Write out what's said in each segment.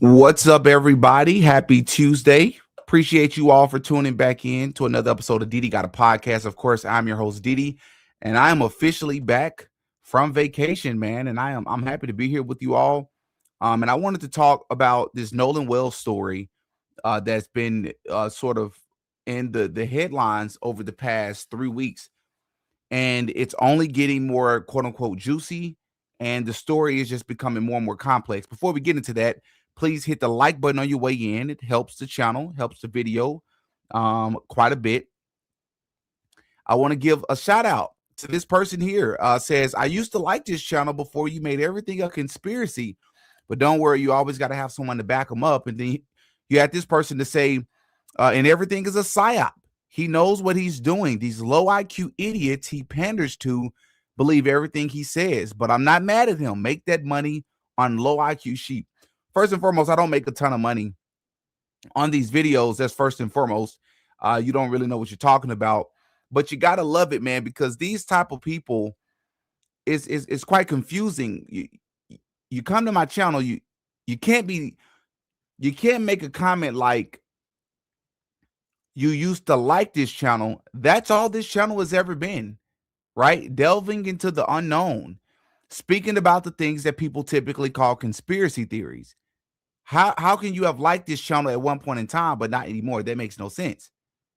What's up, everybody? Happy Tuesday. Appreciate you all for tuning back in to another episode of Didi Got a Podcast. Of course, I'm your host, Didi, and I am officially back from vacation, man. And I'm happy to be here with you all. And I wanted to talk about this Nolan Wells story that's been sort of in the headlines over the past 3 weeks. And it's only getting more quote unquote juicy. And the story is just becoming more and more complex. Before we get into that, please hit the like button on your way in. It helps the channel, helps the video quite a bit. I want to give a shout out to this person here. Says, I used to like this channel before you made everything a conspiracy. But don't worry, you always got to have someone to back them up. And then you had this person to say, and everything is a psyop. He knows what he's doing. These low IQ idiots he panders to believe everything he says. But I'm not mad at him. Make that money on low IQ sheep. First and foremost, I don't make a ton of money on these videos. That's first and foremost. You don't really know what you're talking about. But you got to love it, man, because these type of people is quite confusing. You come to my channel, you can't make a comment like, you used to like this channel. That's all this channel has ever been, right? Delving into the unknown, speaking about the things that people typically call conspiracy theories. How can you have liked this channel at one point in time, but not anymore? That makes no sense,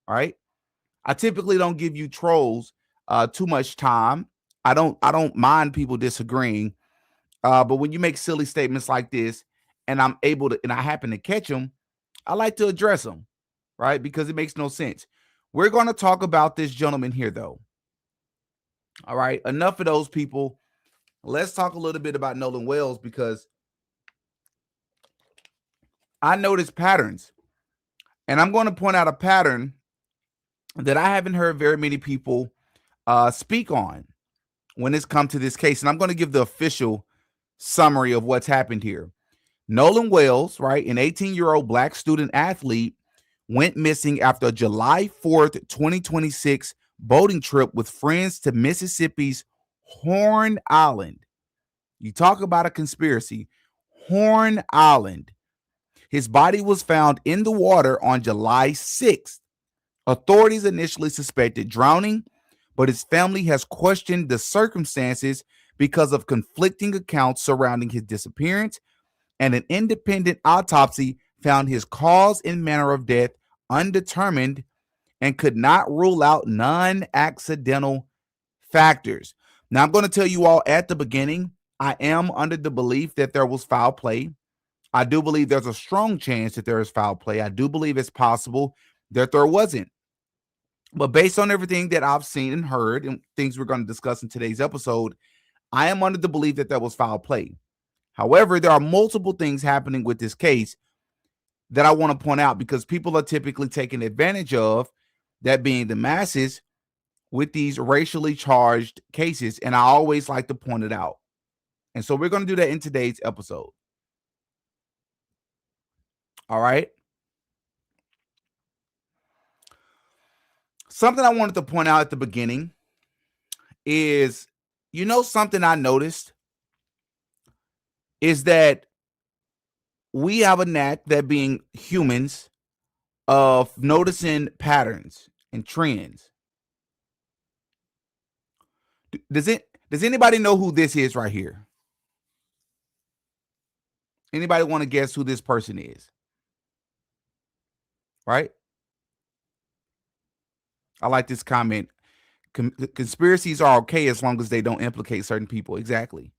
all right? I typically don't give you trolls too much time. I don't mind people disagreeing, but when you make silly statements like this, and I'm able to, and I happen to catch them, I like to address them. Right? Because it makes no sense. We're going to talk about this gentleman here, though. All right. Enough of those people. Let's talk a little bit about Nolan Wells, because I noticed patterns. And I'm going to point out a pattern that I haven't heard very many people speak on when it's come to this case. And I'm going to give the official summary of what's happened here. Nolan Wells, right, an 18-year-old black student athlete, went missing after a July 4th, 2026 boating trip with friends to Mississippi's Horn Island. You talk about a conspiracy. Horn Island. His body was found in the water on July 6th. Authorities initially suspected drowning, but his family has questioned the circumstances because of conflicting accounts surrounding his disappearance, and an independent autopsy found his cause and manner of death undetermined and could not rule out non-accidental factors. Now, I'm going to tell you all at the beginning, I am under the belief that there was foul play. I do believe there's a strong chance that there is foul play. I do believe it's possible that there wasn't. But based on everything that I've seen and heard and things we're going to discuss in today's episode, I am under the belief that there was foul play. However, there are multiple things happening with this case that I want to point out, because people are typically taken advantage of, that being the masses, with these racially charged cases. And I always like to point it out. And so we're going to do that in today's episode. All right. Something I wanted to point out at the beginning is, something I noticed is that we have a knack, that being humans, of noticing patterns and trends. Does anybody know who this is right here? Anybody want to guess who this person is? Right? I like this comment. Conspiracies are okay as long as they don't implicate certain people. Exactly.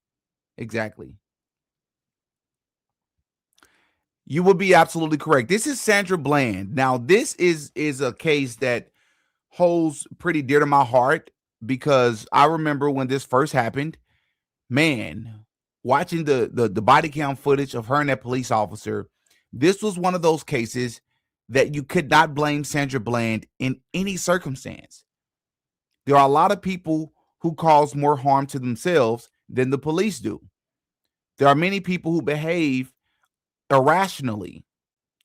You would be absolutely correct. This is Sandra Bland. Now, this is a case that holds pretty dear to my heart, because I remember when this first happened, man, watching the body cam footage of her and that police officer, this was one of those cases that you could not blame Sandra Bland in any circumstance. There are a lot of people who cause more harm to themselves than the police do. There are many people who behave irrationally,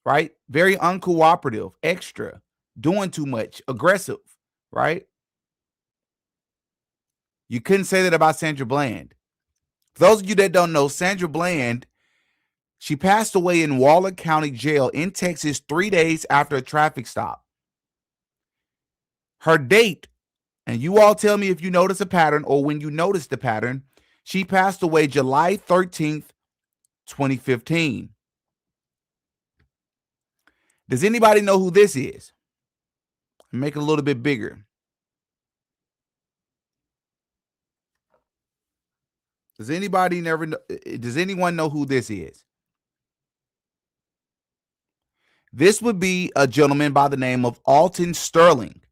right? Very uncooperative, extra, doing too much, aggressive, right? You couldn't say that about Sandra Bland. For those of you that don't know, Sandra Bland She passed away in Waller County Jail in Texas 3 days after a traffic stop. Her date, and you all tell me if you notice a pattern or when you notice the pattern, she passed away July 13th, 2015. Does anybody know who this is? Make it a little bit bigger. Does anyone know who this is? This would be a gentleman by the name of Alton Sterling.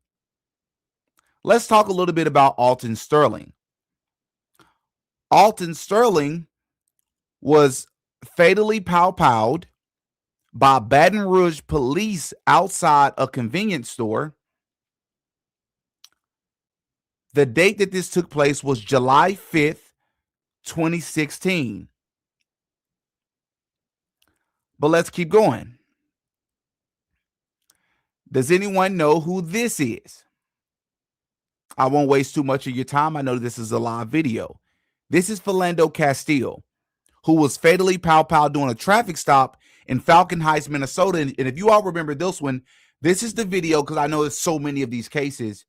Let's talk a little bit about Alton Sterling. Alton Sterling was fatally pow-powed by Baton Rouge police outside a convenience store. The date that this took place was July 5th, 2016. But let's keep going. Does anyone know who this is? I won't waste too much of your time. I know this is a live video. This is Philando Castile, who was fatally pow-powed during a traffic stop in Falcon Heights, Minnesota. And if you all remember this one, this is the video, because I know there's so many of these cases.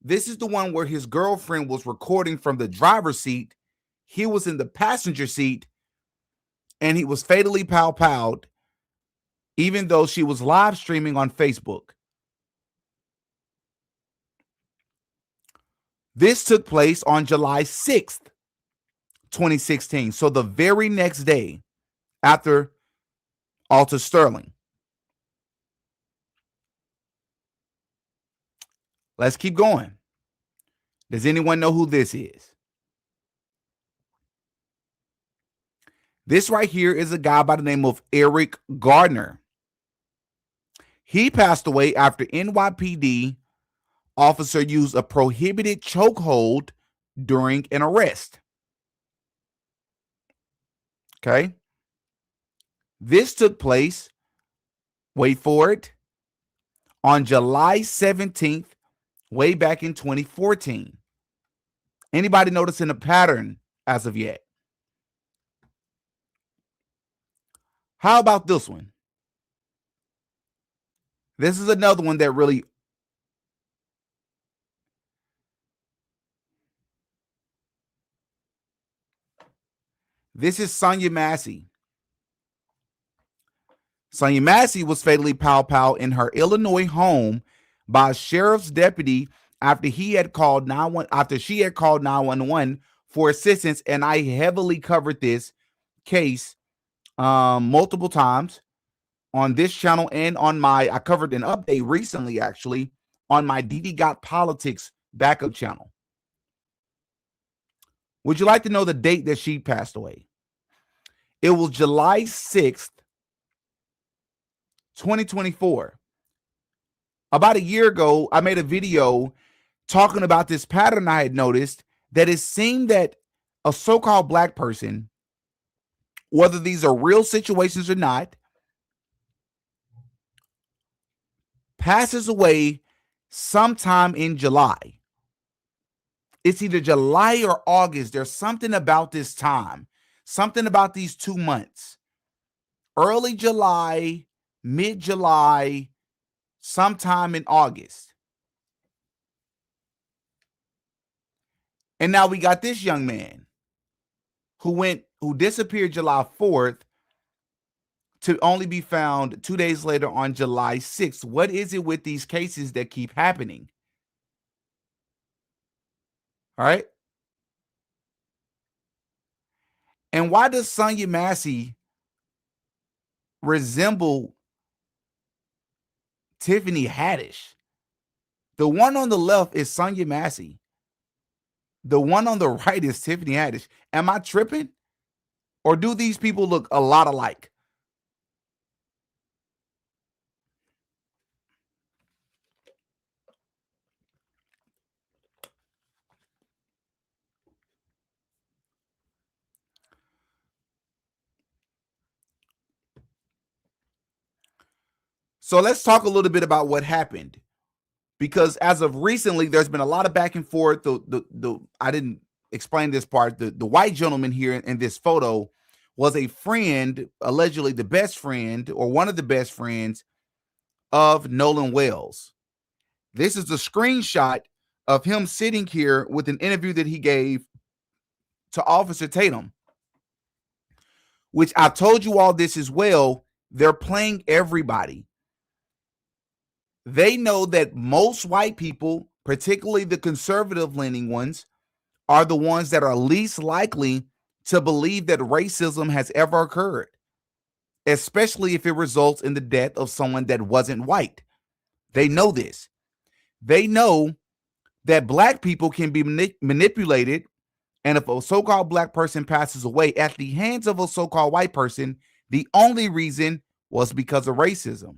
This is the one where his girlfriend was recording from the driver's seat. He was in the passenger seat, and he was fatally pow-powed, even though she was live streaming on Facebook. This took place on July 6th, 2016. So the very next day after Alton Sterling. Let's keep going. Does anyone know who this is? This right here is a guy by the name of Eric Gardner. He passed away after NYPD officer used a prohibited chokehold during an arrest. Okay. This took place, wait for it, on July 17th, way back in 2014. Anybody noticing a pattern as of yet? How about this one? This is another one that really... This is Sonia Massey. Sonia Massey was fatally pow-pow in her Illinois home by a sheriff's deputy after she had called 911 for assistance. And I heavily covered this case multiple times on this channel and on I covered an update recently, actually, on my Didi Got Politics backup channel. Would you like to know the date that she passed away? It was July 6th, 2024. About a year ago, I made a video talking about this pattern I had noticed, that it seemed that a so-called black person, whether these are real situations or not, passes away sometime in July. It's either July or August. There's something about this time, something about these 2 months. Early July, mid-July, sometime in August. And now we got this young man who disappeared July 4th to only be found 2 days later on July 6th. What is it with these cases that keep happening? All right. And why does Sonia Massey resemble Tiffany Haddish? The one on the left is Sonia Massey. The one on the right is Tiffany Haddish. Am I tripping? Or do these people look a lot alike? So let's talk a little bit about what happened, because as of recently, there's been a lot of back and forth. I didn't explain this part. The white gentleman here in this photo was a friend, allegedly the best friend or one of the best friends of Nolan Wells. This is a screenshot of him sitting here with an interview that he gave to Officer Tatum, which I told you all this as well. They're playing everybody. They know that most white people, particularly the conservative leaning ones, are the ones that are least likely to believe that racism has ever occurred, especially if it results in the death of someone that wasn't white. They know this. They know that black people can be manipulated, and if a so-called black person passes away at the hands of a so-called white person, the only reason was because of racism.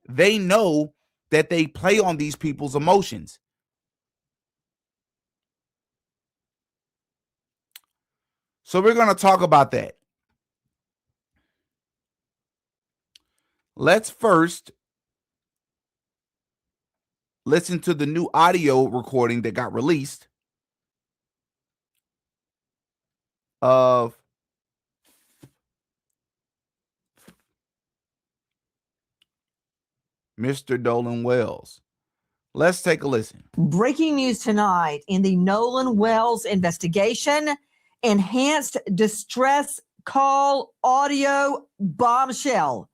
They know that they play on these people's emotions. So we're going to talk about that. Let's first listen to the new audio recording that got released of Mr. Nolan Wells. Let's take a listen. Breaking news tonight in the Nolan Wells investigation. Enhanced distress call audio bombshell.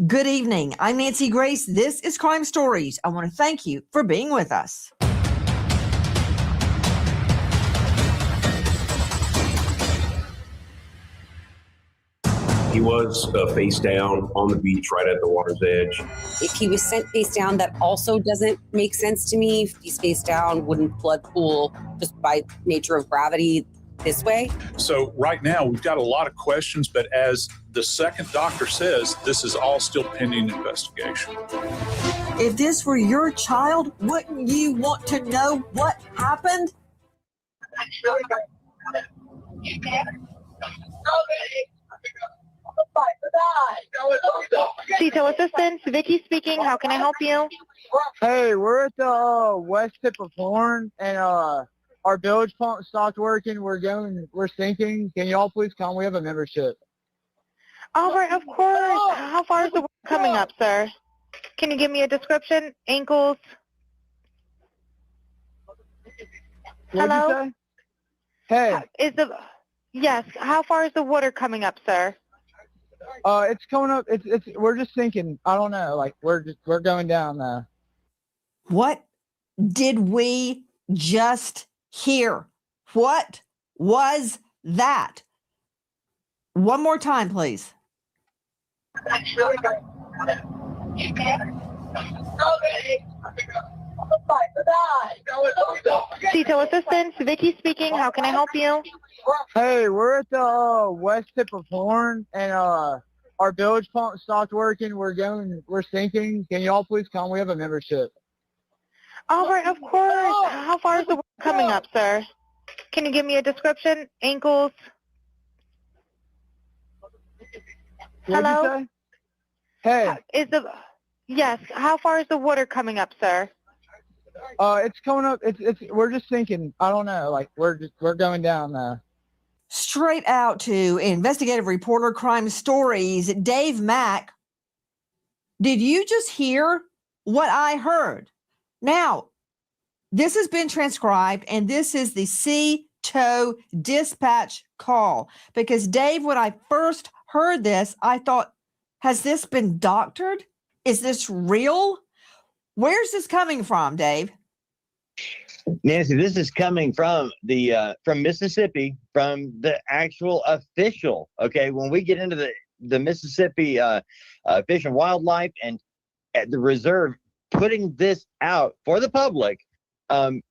Good evening. I'm Nancy Grace. This is Crime Stories. I want to thank you for being with us. He was face down on the beach right at the water's edge. If he was sent face down, that also doesn't make sense to me. If he's face down, wouldn't blood pool just by nature of gravity this way? So right now we've got a lot of questions, but as the second doctor says, this is all still pending investigation. If this were your child, wouldn't you want to know what happened? Detail assistance, Vicky speaking. How can I help you? Hey, we're at the west tip of Horn, and our bilge pump stopped working. We're sinking. Can y'all please come? We have a membership. All right, of course. How far is the water coming up, sir? Can you give me a description? Ankles? What'd Hello? you say? Hey. Yes. How far is the water coming up, sir? It's coming up. We're just sinking. I don't know. Like we're going down now. What did we just hear? What was that? One more time, please. Detail assistance, Vicky speaking. How can I help you? Hey, we're at the west tip of Horn, and our bilge pump stopped working. We're sinking. Can y'all please come? We have a membership. All right, of course. How far is the water coming up, sir? Can you give me a description? Ankles? What'd Hello? you say? Hey. Yes. How far is the water coming up, sir? It's coming up. We're just sinking. I don't know. Like we're going down now. Straight out to investigative reporter Crime Stories, Dave Mack. Did you just hear what I heard? Now, this has been transcribed, and this is the CTO dispatch call. Because, Dave, when I first heard this, I thought, has this been doctored? Is this real? Where's this coming from, Dave? Nancy, this is coming from from Mississippi, from the actual official. Okay, when we get into the Mississippi Fish and Wildlife and at the reserve putting this out for the public,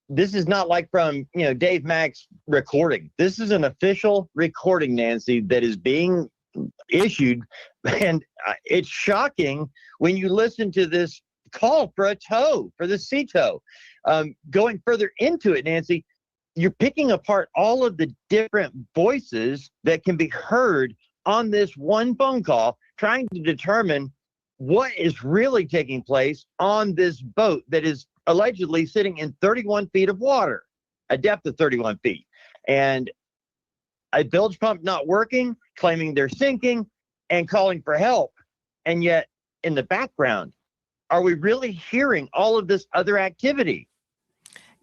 this is not like from Dave Mack's recording. This is an official recording, Nancy, that is being issued, and it's shocking when you listen to this call for a tow, for the sea tow. Going further into it, Nancy, you're picking apart all of the different voices that can be heard on this one phone call, trying to determine what is really taking place on this boat that is allegedly sitting in 31 feet of water, a depth of 31 feet. And a bilge pump not working, claiming they're sinking, and calling for help. And yet, in the background, are we really hearing all of this other activity?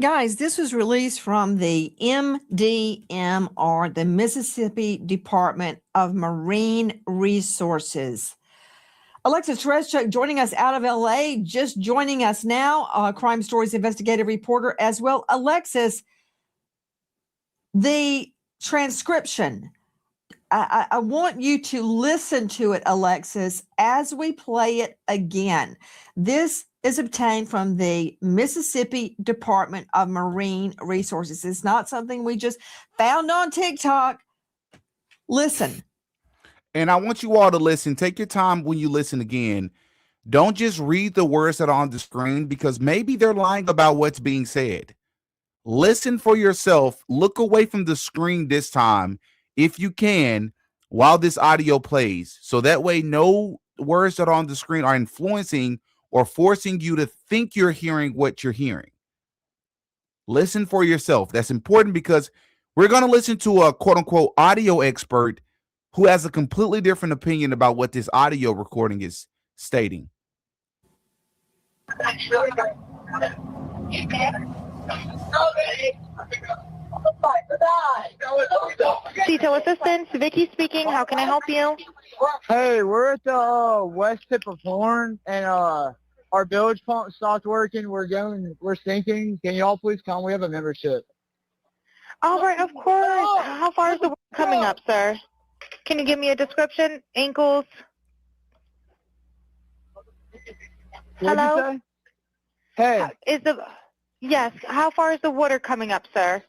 Guys, this was released from the MDMR, the Mississippi Department of Marine Resources. Alexis Tereszcuk joining us out of LA, just joining us now, Crime Stories investigative reporter as well. Alexis, the transcription, I want you to listen to it, Alexis, as we play it again. This is obtained from the Mississippi Department of Marine Resources. It's not something we just found on TikTok. Listen. And I want you all to listen. Take your time when you listen again. Don't just read the words that are on the screen, because maybe they're lying about what's being said. Listen for yourself. Look away from the screen this time, if you can, while this audio plays. So that way, no words that are on the screen are influencing or forcing you to think you're hearing what you're hearing. Listen for yourself. That's important, because we're going to listen to a quote unquote audio expert who has a completely different opinion about what this audio recording is stating. Detail assistance, Vicky speaking. How can I help you? Hey, we're at the west tip of Horn, and our bilge pump stopped working. We're sinking. Can y'all please come? We have a membership. All right, of course. How far is the water coming up, sir? Can you give me a description? Ankles? What'd you Hello? say? Hey, Yes, how far is the water coming up, sir?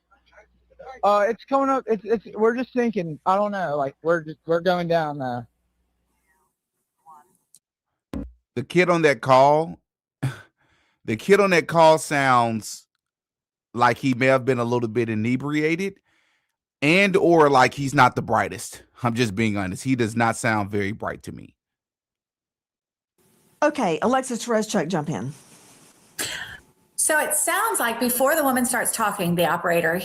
it's coming up. We're just sinking. I don't know. Like we're going down now. The kid on that call sounds like he may have been a little bit inebriated, and or like he's not the brightest. I'm just being honest. He does not sound very bright to me. Okay, Alexis Tereszcuk, jump in. So it sounds like before the woman starts talking, the operator,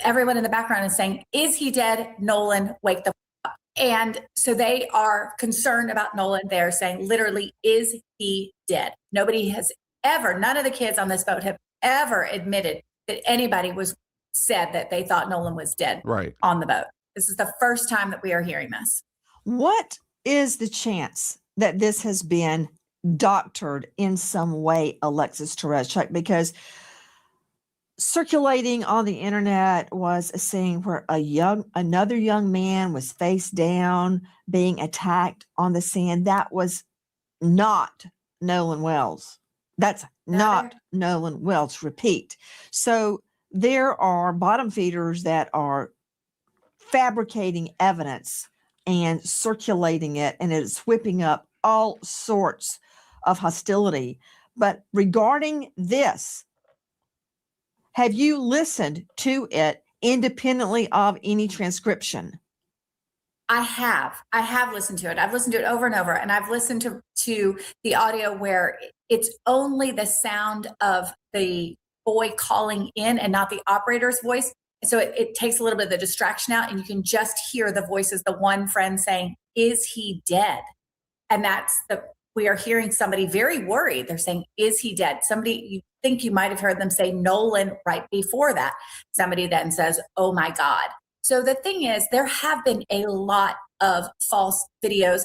everyone in the background is saying, "Is he dead? Nolan, wake the up." And so they are concerned about Nolan. They're saying, literally, is he dead? Nobody has ever, none of the kids on this boat have ever admitted that anybody said that they thought Nolan was dead on the boat. This is the first time that we are hearing this. What is the chance that this has been doctored in some way, Alexis Tereszcuk? Because circulating on the internet was a scene where another young man was face down being attacked on the sand. That was not Nolan Wells. That's not Nolan Wells. Repeat. So there are bottom feeders that are fabricating evidence and circulating it, and it's whipping up all sorts of hostility. But regarding this, have you listened to it independently of any transcription? I have listened to it. I've listened to it over and over, and I've listened to the audio where it's only the sound of the boy calling in and not the operator's voice. So it takes a little bit of the distraction out, and you can just hear the voices, the one friend saying, "Is he dead?" And we are hearing somebody very worried. They're saying, "Is he dead?" Somebody, you think you might have heard them say Nolan right before that. Somebody then says, "Oh my God." So the thing is, there have been a lot of false videos.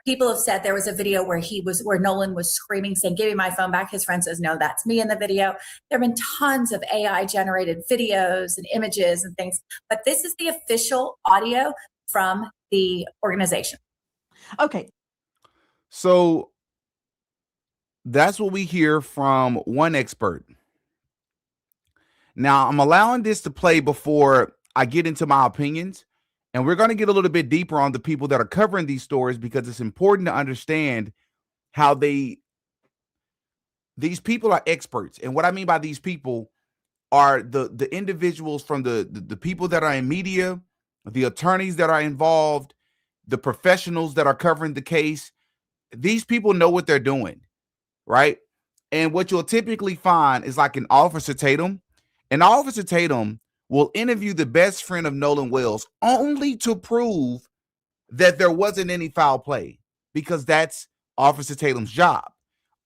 People have said there was a video where Nolan was screaming, saying, "Give me my phone back." His friend says, "No, that's me in the video." There have been tons of AI generated videos and images and things, but this is the official audio from the organization. Okay. So that's what we hear from one expert. Now, I'm allowing this to play before I get into my opinions, and we're going to get a little bit deeper on the people that are covering these stories, because it's important to understand how these people are experts. And what I mean by these people are the individuals from the people that are in media, the attorneys that are involved, the professionals that are covering the case. These people know what they're doing, right? And what you'll typically find is like an Officer Tatum. And Officer Tatum will interview the best friend of Nolan Wells only to prove that there wasn't any foul play, because that's Officer Tatum's job.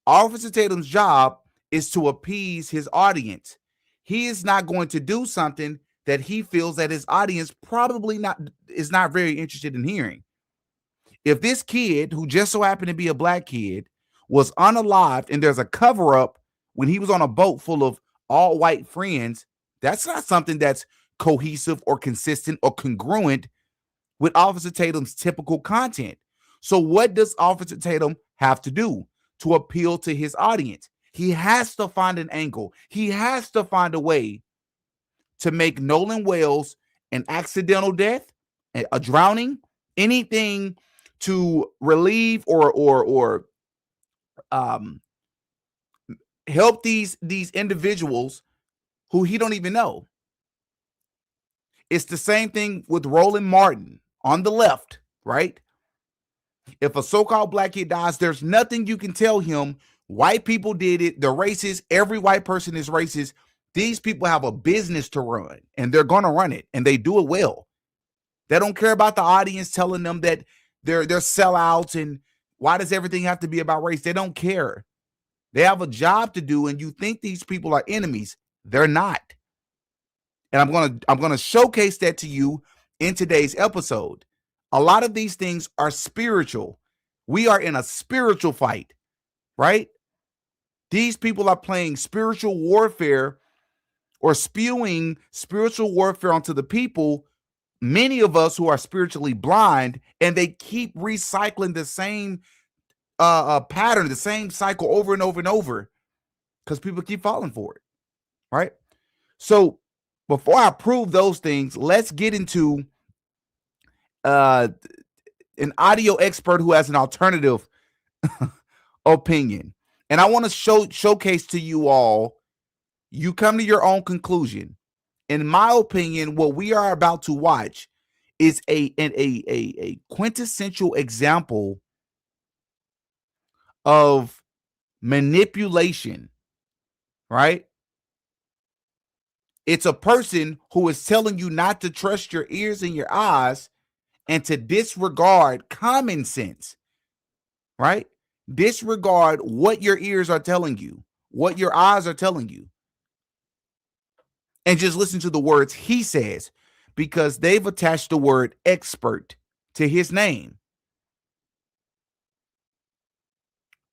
Officer Tatum's job is to appease his audience. He is not going to do something that he feels that his audience probably is not very interested in hearing. If this kid, who just so happened to be a black kid, was unalived and there's a cover-up when he was on a boat full of all white friends, that's not something that's cohesive or consistent or congruent with Officer Tatum's typical content. So what does Officer Tatum have to do to appeal to his audience? He has to find an angle. He has to find a way to make Nolan Wells an accidental death, a drowning, anything to relieve or help these individuals who he don't even know. It's the same thing with Roland Martin on the left, right? If a so-called black kid dies, there's nothing you can tell him. White people did it. They're racist. Every white person is racist. These people have a business to run, and they're going to run it, and they do it well. They don't care about the audience telling them that they're sellouts and why does everything have to be about race? They don't care. They have a job to do, and you think these people are enemies. They're not. And I'm gonna showcase that to you in today's episode. A lot of these things are spiritual. We are in a spiritual fight, right? These people are playing spiritual warfare or spewing spiritual warfare onto the people, many of us who are spiritually blind, and they keep recycling the same pattern, the same cycle over and over and over because people keep falling for it, right? So before I prove those things, let's get into an audio expert who has an alternative opinion. And I want to showcase to you all, you come to your own conclusion. In my opinion, what we are about to watch is a quintessential example of manipulation, right? It's a person who is telling you not to trust your ears and your eyes and to disregard common sense, right? Disregard what your ears are telling you, what your eyes are telling you, and just listen to the words he says, because they've attached the word expert to his name,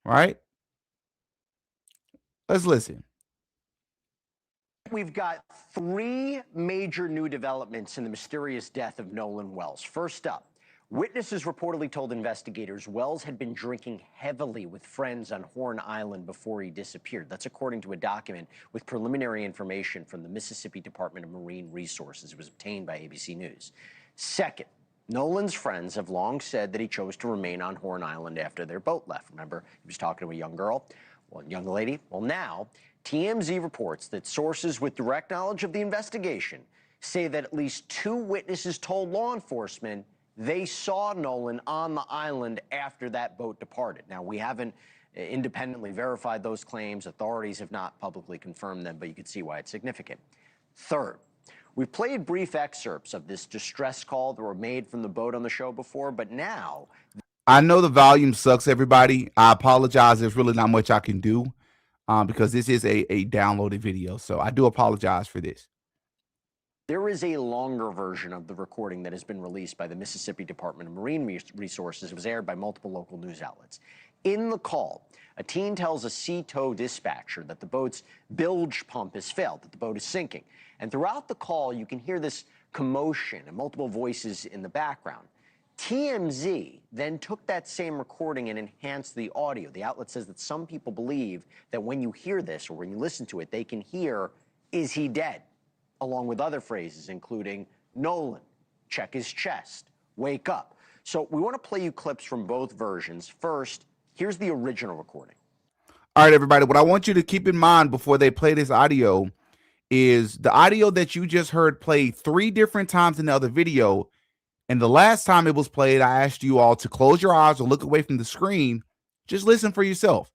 right? Let's listen. We've got three major new developments in the mysterious death of Nolan Wells. First up, witnesses reportedly told investigators Wells had been drinking heavily with friends on Horn Island before he disappeared. That's according to a document with preliminary information from the Mississippi Department of Marine Resources. It was obtained by ABC News. Second, Nolan's friends have long said that he chose to remain on Horn Island after their boat left. Remember, he was talking to a young girl, young lady. Well, now TMZ reports that sources with direct knowledge of the investigation say that at least two witnesses told law enforcement they saw Nolan on the island after that boat departed. Now, we haven't independently verified those claims. Authorities have not publicly confirmed them, but you can see why it's significant. Third, we've played brief excerpts of this distress call that were made from the boat on the show before, but now... I know the volume sucks, everybody. I apologize. There's really not much I can do because this is a downloaded video, so I do apologize for this. There is a longer version of the recording that has been released by the Mississippi Department of Marine Resources. It was aired by multiple local news outlets. In the call, a teen tells a sea tow dispatcher that the boat's bilge pump has failed, that the boat is sinking. And throughout the call, you can hear this commotion and multiple voices in the background. TMZ then took that same recording and enhanced the audio. The outlet says that some people believe that when you hear this or when you listen to it, they can hear, "Is he dead?" along with other phrases, including "Nolan, check his chest, wake up." So we want to play you clips from both versions. First, here's the original recording. All right, everybody, what I want you to keep in mind before they play this audio is the audio that you just heard played 3 different times in the other video. And the last time it was played, I asked you all to close your eyes or look away from the screen. Just listen for yourself.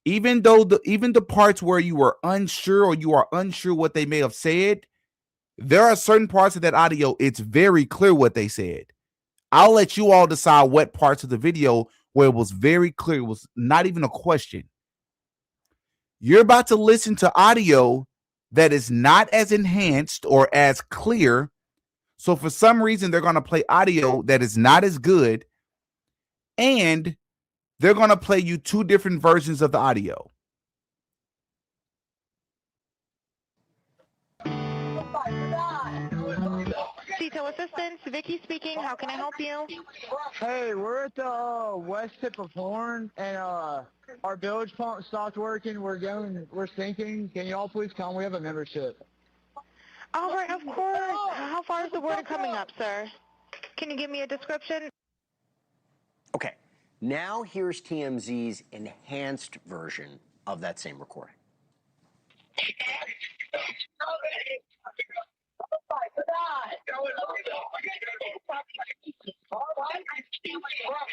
Even though the parts where you were unsure or you are unsure what they may have said, There are certain parts of that audio, it's very clear what they said. I'll let you all decide what parts of the video where it was very clear, it was not even a question. You're about to listen to audio that is not as enhanced or as clear. So for some reason, they're going to play audio that is not as good, and they're going to play you two different versions of the audio. Detail assistance, Vicky speaking. How can I help you? Hey, we're at the west tip of Horn, and our bilge pump stopped working. We're sinking. Can y'all please come? We have a membership. All right, of course. How far is the water coming up, sir? Can you give me a description? Okay, now here's TMZ's enhanced version of that same recording.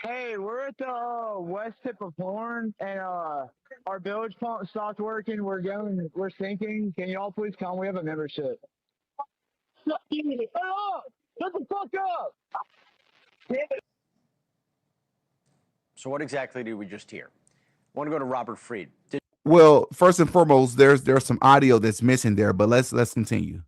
Hey, we're at the west tip of Horn, and our bilge pump stopped working. We're sinking. Can y'all please come? We have a membership. Oh, shut the fuck up! So what exactly did we just hear? I want to go to Robert Fried. Well, first and foremost, there's some audio that's missing there, but let's continue.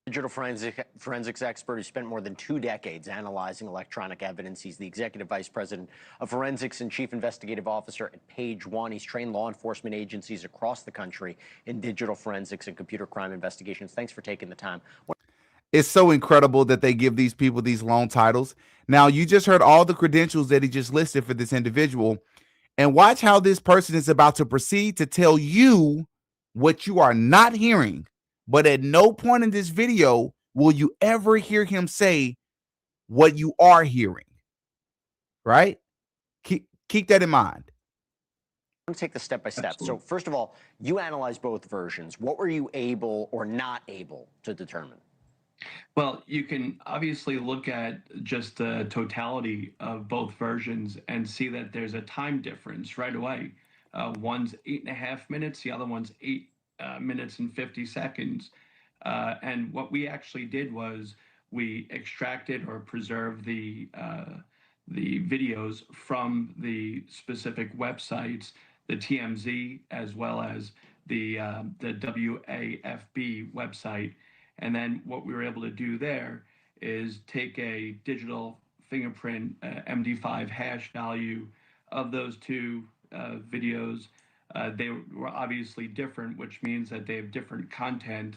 Digital forensics expert who spent more than 2 decades analyzing electronic evidence. He's the executive vice president of forensics and chief investigative officer at Page One. He's trained law enforcement agencies across the country in digital forensics and computer crime investigations. Thanks for taking the time. It's so incredible that they give these people these long titles. Now, you just heard all the credentials that he just listed for this individual, and watch how this person is about to proceed to tell you what you are not hearing. But at no point in this video will you ever hear him say what you are hearing, right? Keep that in mind. I'm going to take this step by step. So first of all, you analyze both versions. What were you able or not able to determine? Well, you can obviously look at just the totality of both versions and see that there's a time difference right away. One's 8.5 minutes, the other one's 8 minutes and 50 seconds. And what we actually did was we extracted or preserved the videos from the specific websites, the TMZ as well as the WAFB website. And then what we were able to do there is take a digital fingerprint MD5 hash value of those two videos. They were obviously different, which means that they have different content.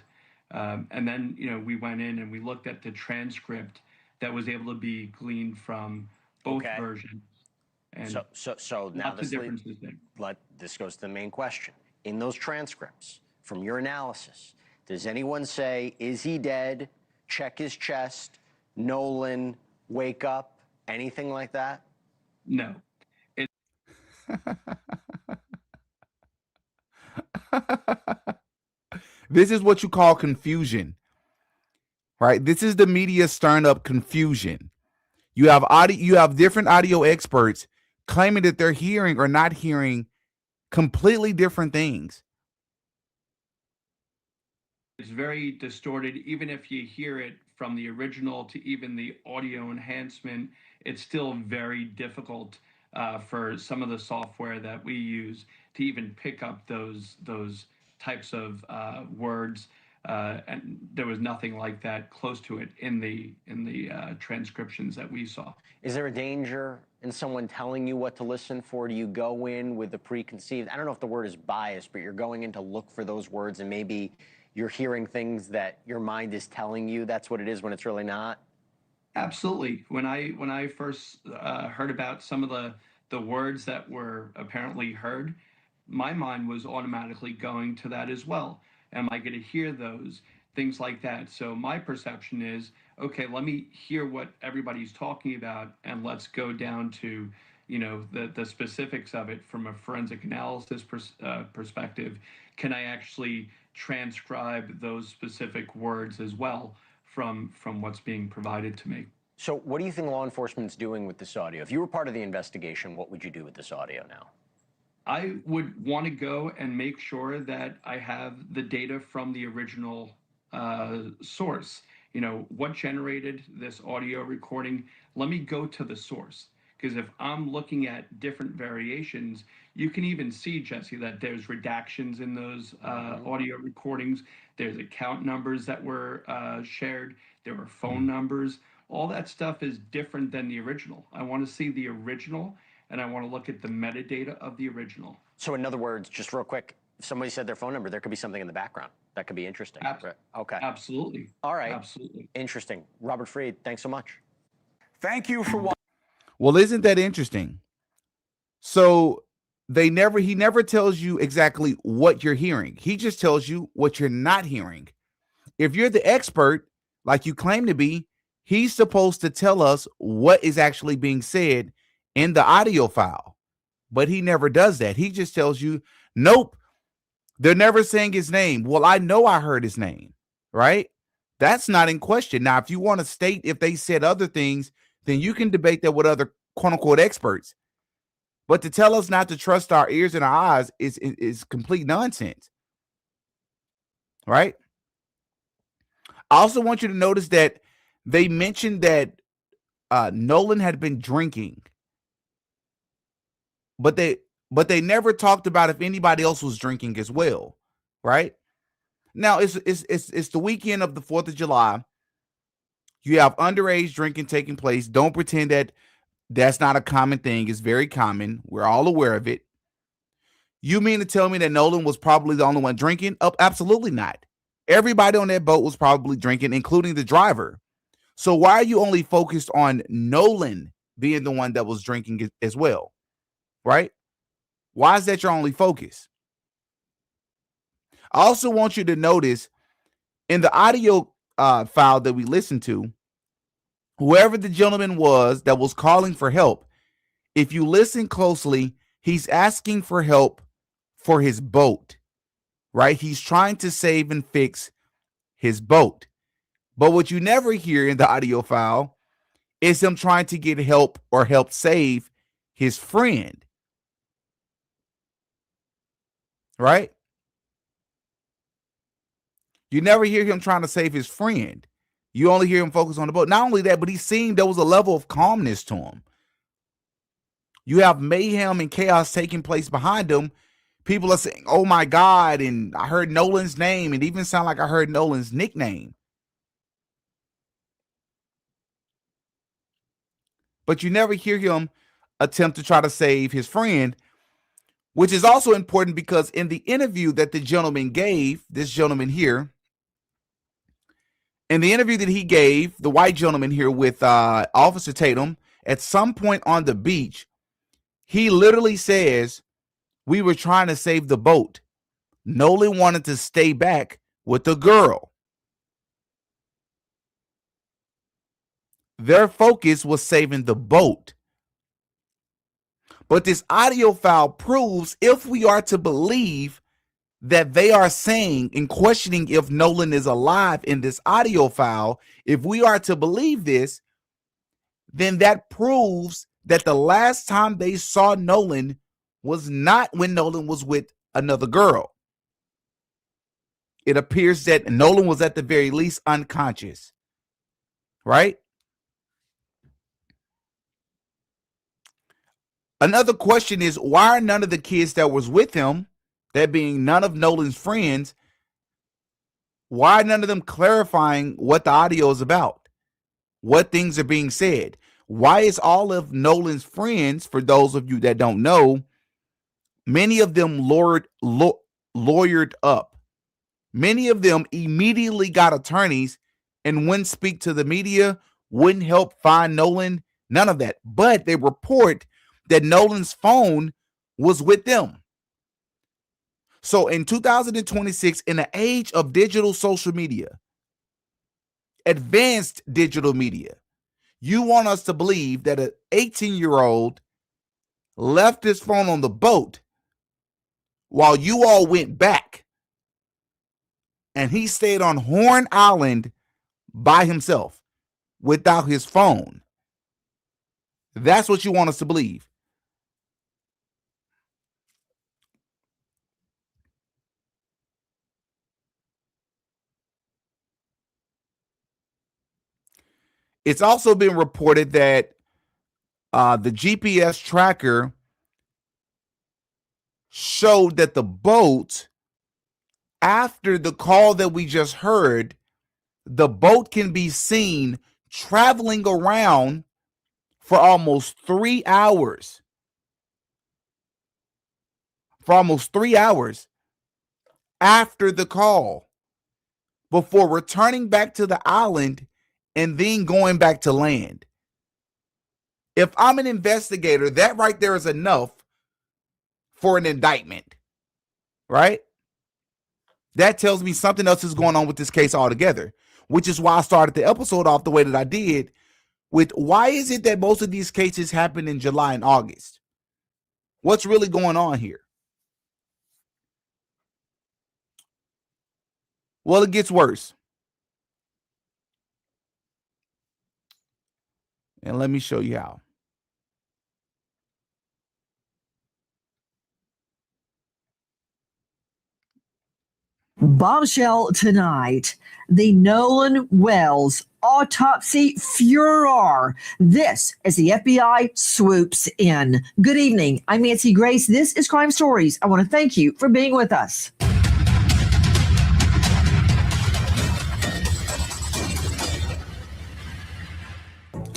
And then, we went in and we looked at the transcript that was able to be gleaned from both versions. And so now lots of differences there. This goes to the main question. In those transcripts, from your analysis, does anyone say, is he dead? Check his chest. Nolan, wake up. Anything like that? No. This is what you call confusion, right? This is the media stirring up confusion. You have different audio experts claiming that they're hearing or not hearing completely different things. It's very distorted. Even if you hear it from the original to even the audio enhancement, it's still very difficult for some of the software that we use to even pick up those types of words. And there was nothing like that close to it in the transcriptions that we saw. Is there a danger in someone telling you what to listen for? Do you go in with a preconceived, I don't know if the word is biased, but you're going in to look for those words and maybe you're hearing things that your mind is telling you that's what it is when it's really not? Absolutely. When I first heard about some of the words that were apparently heard, my mind was automatically going to that as well. Am I going to hear those? Things like that. So my perception is, okay, let me hear what everybody's talking about and let's go down to, the specifics of it from a forensic analysis perspective. Can I actually transcribe those specific words as well from what's being provided to me? So what do you think law enforcement's doing with this audio? If you were part of the investigation, what would you do with this audio now? I would want to go and make sure that I have the data from the original source. You know, what generated this audio recording? Let me go to the source. Because if I'm looking at different variations, you can even see, Jesse, that there's redactions in those audio recordings. There's account numbers that were shared. There were phone numbers. All that stuff is different than the original. I want to see the original, and I want to look at the metadata of the original. So in other words, just real quick, if somebody said their phone number, there could be something in the background that could be interesting. Right. Okay. Absolutely. All right. Absolutely. Interesting. Robert Freed, thanks so much. Thank you for watching. Well, isn't that interesting? So he never tells you exactly what you're hearing. He just tells you what you're not hearing. If you're the expert, like you claim to be, he's supposed to tell us what is actually being said in the audio file. But he never does that. He just tells you, nope, they're never saying his name. Well, I know I heard his name, right? That's not in question. Now, if you want to state if they said other things, then you can debate that with other quote unquote experts. But to tell us not to trust our ears and our eyes is complete nonsense, right? I also want you to notice that they mentioned that Nolan had been drinking, but they never talked about if anybody else was drinking as well, right? Now it's the weekend of the 4th of July. You have underage drinking taking place. Don't pretend that that's not a common thing. It's very common. We're all aware of it. You mean to tell me that Nolan was probably the only one drinking? Absolutely not. Everybody on that boat was probably drinking, including the driver. So why are you only focused on Nolan being the one that was drinking as well, right? Why is that your only focus? I also want you to notice in the audio file that we listened to, whoever the gentleman was that was calling for help, if you listen closely, he's asking for help for his boat, right? He's trying to save and fix his boat. But what you never hear in the audio file is him trying to get help or help save his friend, right? You never hear him trying to save his friend. You only hear him focus on the boat. Not only that, but he seemed there was a level of calmness to him. You have mayhem and chaos taking place behind him. People are saying, oh my God, and I heard Nolan's name, and even sound like I heard Nolan's nickname. But you never hear him attempt to try to save his friend, which is also important because in the interview that the gentleman gave, this gentleman here, in the interview that he gave, the white gentleman here with Officer Tatum, at some point on the beach, he literally says, we were trying to save the boat. Nolan wanted to stay back with the girl. Their focus was saving the boat. But this audio file proves, if we are to believe that they are saying and questioning if Nolan is alive in this audio file, if we are to believe this, then that proves that the last time they saw Nolan was not when Nolan was with another girl. It appears that Nolan was at the very least unconscious, right? Another question is, why are none of the kids that was with him, that being none of Nolan's friends, why are none of them clarifying what the audio is about? What things are being said? Why is all of Nolan's friends, for those of you that don't know, many of them lawyered up. Many of them immediately got attorneys and wouldn't speak to the media, wouldn't help find Nolan, none of that. But they report that Nolan's phone was with them. So in 2026, in the age of digital social media, advanced digital media, you want us to believe that an 18-year-old left his phone on the boat while you all went back and he stayed on Horn Island by himself without his phone. That's what you want us to believe. It's also been reported that the GPS tracker showed that the boat, after the call that we just heard, the boat can be seen traveling around for almost 3 hours. For almost 3 hours after the call, before returning back to the island and then going back to land. If I'm an investigator, that right there is enough for an indictment, right? That tells me something else is going on with this case altogether, which is why I started the episode off the way that I did with why is it that most of these cases happen in July and August? What's really going on here? Well, it gets worse. And let me show you how. Bombshell tonight. The Nolan Wells autopsy furor. This as the FBI swoops in. Good evening. I'm Nancy Grace. This is Crime Stories. I want to thank you for being with us.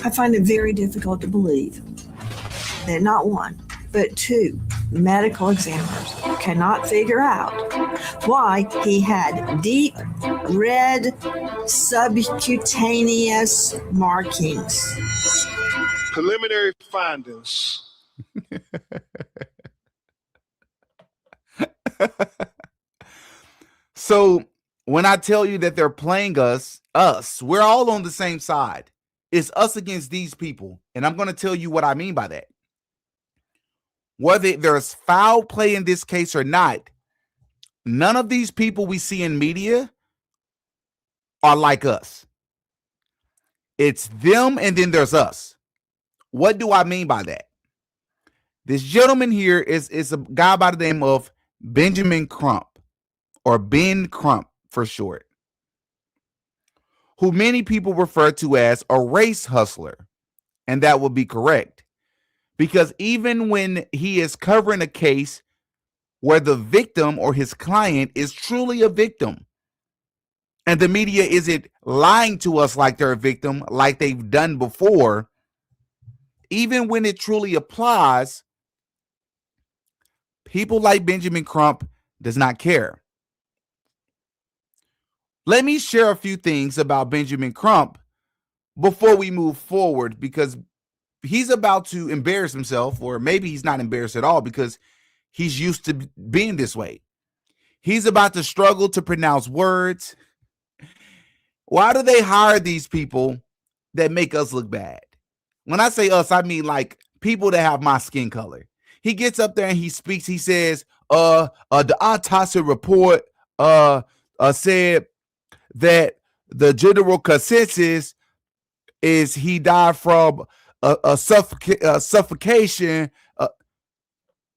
I find it very difficult to believe that not one, but two medical examiners cannot figure out why he had deep red subcutaneous markings. Preliminary findings. So when I tell you that they're playing us, we're all on the same side. It's us against these people. And I'm going to tell you what I mean by that. Whether there's foul play in this case or not, none of these people we see in media are like us. It's them and then there's us. What do I mean by that? This gentleman here is a guy by the name of Benjamin Crump, or Ben Crump for short, who many people refer to as a race hustler. And that would be correct. Because even when he is covering a case where the victim or his client is truly a victim, and the media isn't lying to us like they're a victim, like they've done before, even when it truly applies, people like Benjamin Crump does not care. Let me share a few things about Benjamin Crump before we move forward, because he's about to embarrass himself, or maybe he's not embarrassed at all because he's used to being this way. He's about to struggle to pronounce words. Why do they hire these people that make us look bad? When I say us, I mean like people that have my skin color. He gets up there and he speaks. He says, the autopsy report said that the general consensus is he died from a suffocation.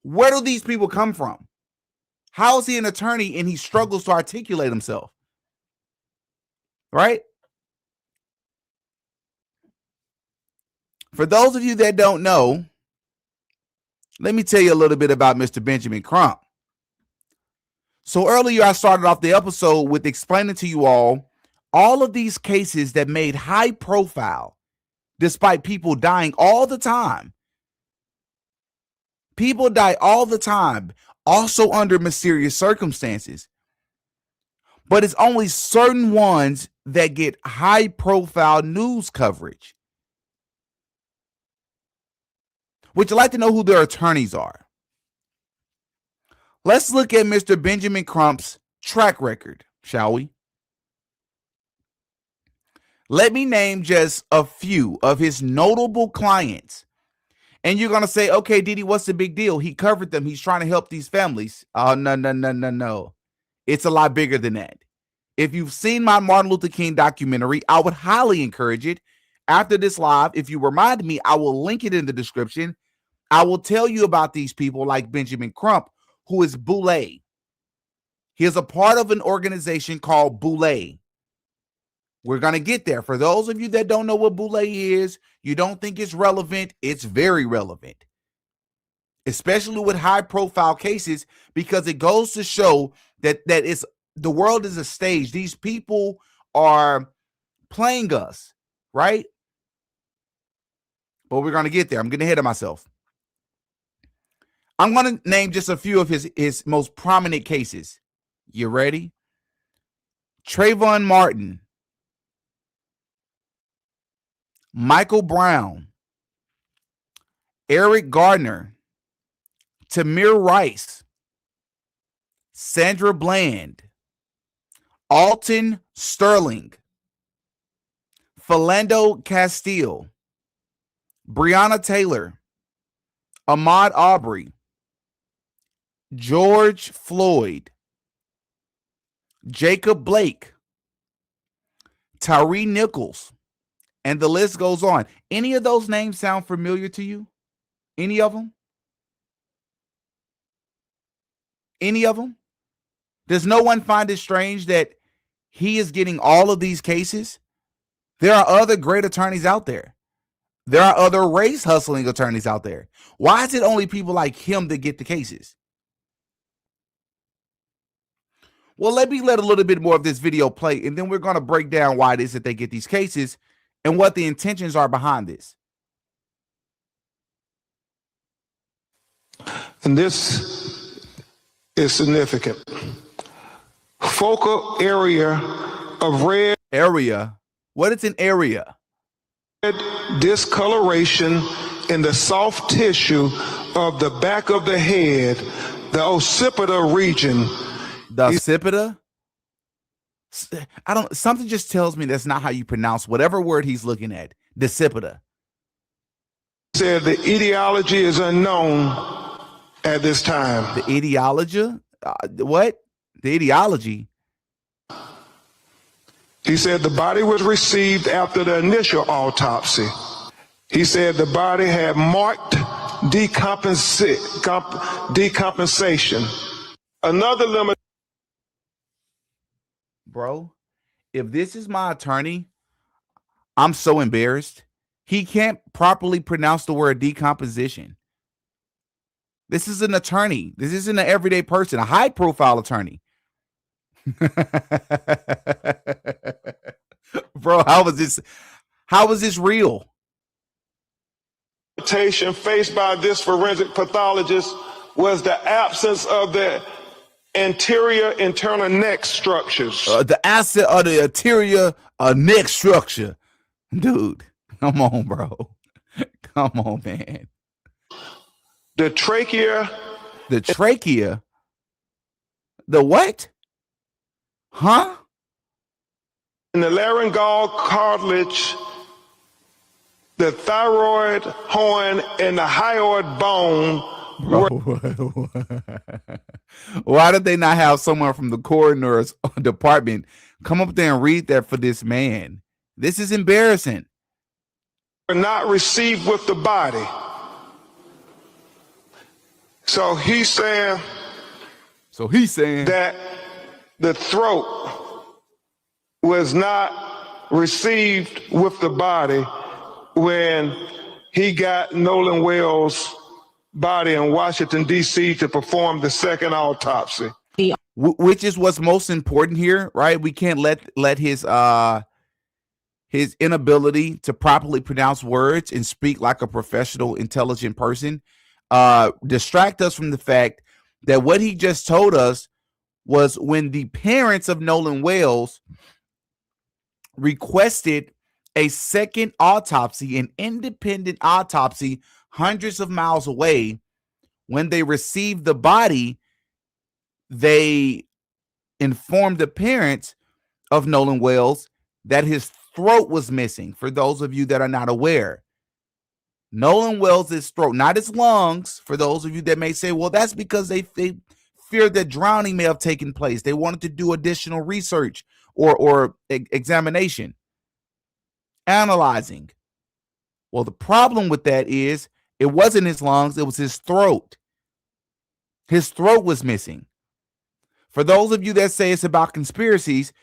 Where do these people come from? How is he an attorney and he struggles to articulate himself? Right? For those of you that don't know, let me tell you a little bit about Mr. Benjamin Crump. So earlier I started off the episode with explaining to you all of these cases that made high profile despite people dying all the time. People die all the time, also under mysterious circumstances. But it's only certain ones that get high profile news coverage. Would you like to know who their attorneys are? Let's look at Mr. Benjamin Crump's track record, shall we? Let me name just a few of his notable clients. And you're going to say, okay, Didi, what's the big deal? He covered them. He's trying to help these families. Oh, no. It's a lot bigger than that. If you've seen my Martin Luther King documentary, I would highly encourage it. After this live, if you remind me, I will link it in the description. I will tell you about these people like Benjamin Crump, who is Boulay. He is a part of an organization called Boulay. We're going to get there. For those of you that don't know what Boule is, you don't think it's relevant, it's very relevant, especially with high-profile cases, because it goes to show that it's the world is a stage. These people are playing us, right? But we're going to get there. I'm getting ahead of myself. I'm going to name just a few of his most prominent cases. You ready? Trayvon Martin, Michael Brown, Eric Gardner, Tamir Rice, Sandra Bland, Alton Sterling, Philando Castile, Breonna Taylor, Ahmaud Arbery, George Floyd, Jacob Blake, Tyree Nichols, and the list goes on. Any of those names sound familiar to you? Any of them? Any of them? Does no one find it strange that he is getting all of these cases? There are other great attorneys out there. There are other race hustling attorneys out there. Why is it only people like him that get the cases? Well, let me let a little bit more of this video play, and then we're going to break down why it is that they get these cases and what the intentions are behind this. And this is significant. Focal area of red. Area? What is an area? Discoloration in the soft tissue of the back of the head, the occipital region. The occipita? Something just tells me that's not how you pronounce whatever word he's looking at. Occipita. Said the etiology is unknown at this time. The etiology? What? The etiology? He said the body was received after the initial autopsy. He said the body had marked decompensation. Another limit. Bro, if this is my attorney, I'm so embarrassed. He can't properly pronounce the word decomposition. This is an attorney. This isn't an everyday person, a high-profile attorney. Bro, how was this real? Faced by this forensic pathologist was the absence of the anterior internal neck structures. The asset of the anterior neck structure. Dude, come on, bro. Come on, man. The trachea. The trachea? The what? Huh? In the laryngeal cartilage, the thyroid horn, and the hyoid bone. Why did they not have someone from the coroner's department come up there and read that for this man? This is embarrassing. Were not received with the body. So he's saying that the throat was not received with the body when he got Nolan Wells' body in Washington, D.C. to perform the second autopsy. Which is what's most important here, right? We can't let his inability to properly pronounce words and speak like a professional, intelligent person distract us from the fact that what he just told us was when the parents of Nolan Wells requested a second autopsy, an independent autopsy, hundreds of miles away. When they received the body, they informed the parents of Nolan Wells that his throat was missing. For those of you that are not aware, Nolan Wells' throat, not his lungs. For those of you that may say, well, that's because they feared that drowning may have taken place. They wanted to do additional research or examination, analyzing. Well, the problem with that is it wasn't his lungs, it was his throat. His throat was missing. For those of you that say it's about conspiracies,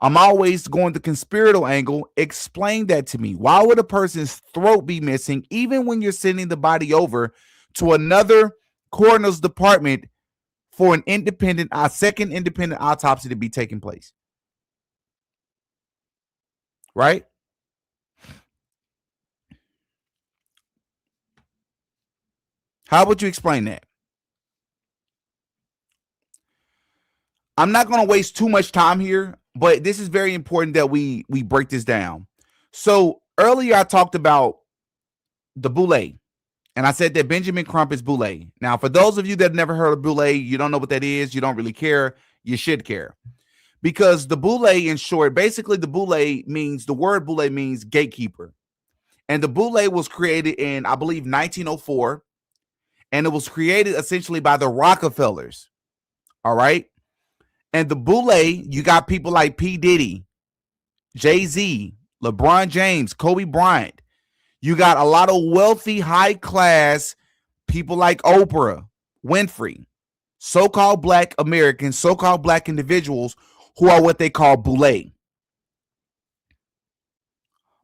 I'm always going the conspiratorial angle. Explain that to me. Why would a person's throat be missing even when you're sending the body over to another coroner's department for an second independent autopsy to be taking place? Right? How would you explain that? I'm not going to waste too much time here, but this is very important that we break this down. So earlier I talked about the boule, and I said that Benjamin Crump is boule. Now, for those of you that have never heard of boule, you don't know what that is, you don't really care, you should care. Because the boule, in short, basically the word boule means gatekeeper. And the boule was created in, I believe, 1904, and it was created essentially by the Rockefellers. All right? And the boule, you got people like P. Diddy, Jay-Z, LeBron James, Kobe Bryant. You got a lot of wealthy, high-class people like Oprah Winfrey, so-called Black Americans, so-called Black individuals who are what they call boule.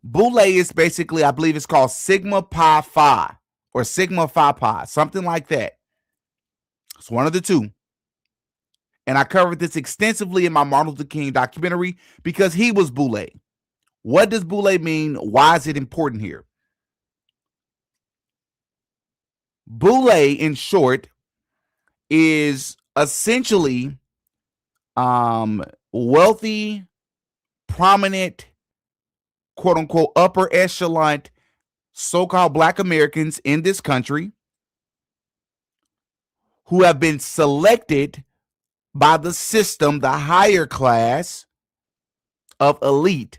Boule is basically, I believe it's called Sigma Pi Phi or Sigma Phi Pi, something like that. It's one of the two. And I covered this extensively in my Martin Luther King documentary because he was boule. What does boule mean? Why is it important here? Boule, in short, is essentially wealthy, prominent, quote unquote, upper echelon, so-called Black Americans in this country who have been selected by the system, the higher class of elite.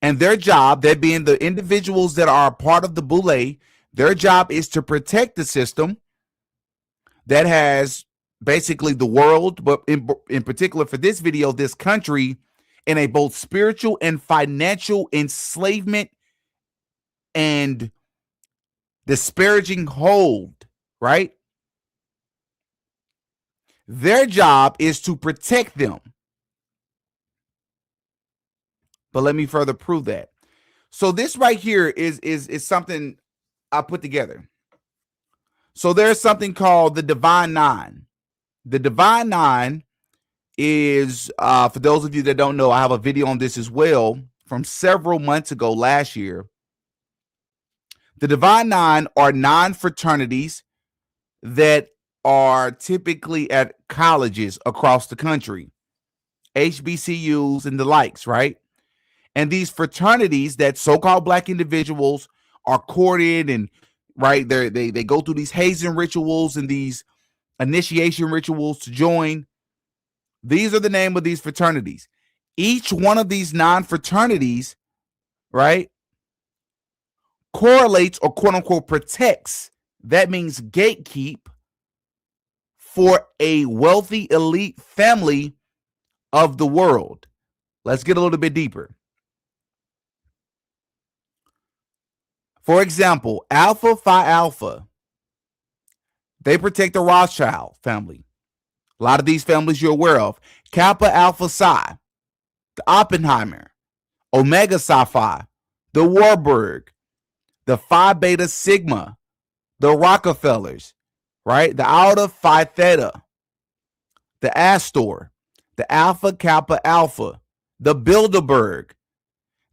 And their job, that being the individuals that are a part of the boule, their job is to protect the system that has basically the world, but in particular for this video, this country, in a both spiritual and financial enslavement and disparaging hold, right? Their job is to protect them. But let me further prove that. So this right here is something I put together. So there's something called the Divine Nine. The Divine Nine is, for those of you that don't know, I have a video on this as well from several months ago last year. The Divine Nine are 9 fraternities that are typically at colleges across the country, HBCUs and the likes, right? And these fraternities that so-called Black individuals are courted and, right, they go through these hazing rituals and these initiation rituals to join. These are the name of these fraternities. Each one of these 9 fraternities, right, correlates or quote unquote protects, that means gatekeep, for a wealthy elite family of the world. Let's get a little bit deeper. For example, Alpha Phi Alpha, they protect the Rothschild family. A lot of these families you're aware of. Kappa Alpha Psi, the Oppenheimer, Omega Psi Phi, the Warburg, the Phi Beta Sigma, the Rockefellers, right? The Iota Phi Theta, the Astor, the Alpha Kappa Alpha, the Bilderberg,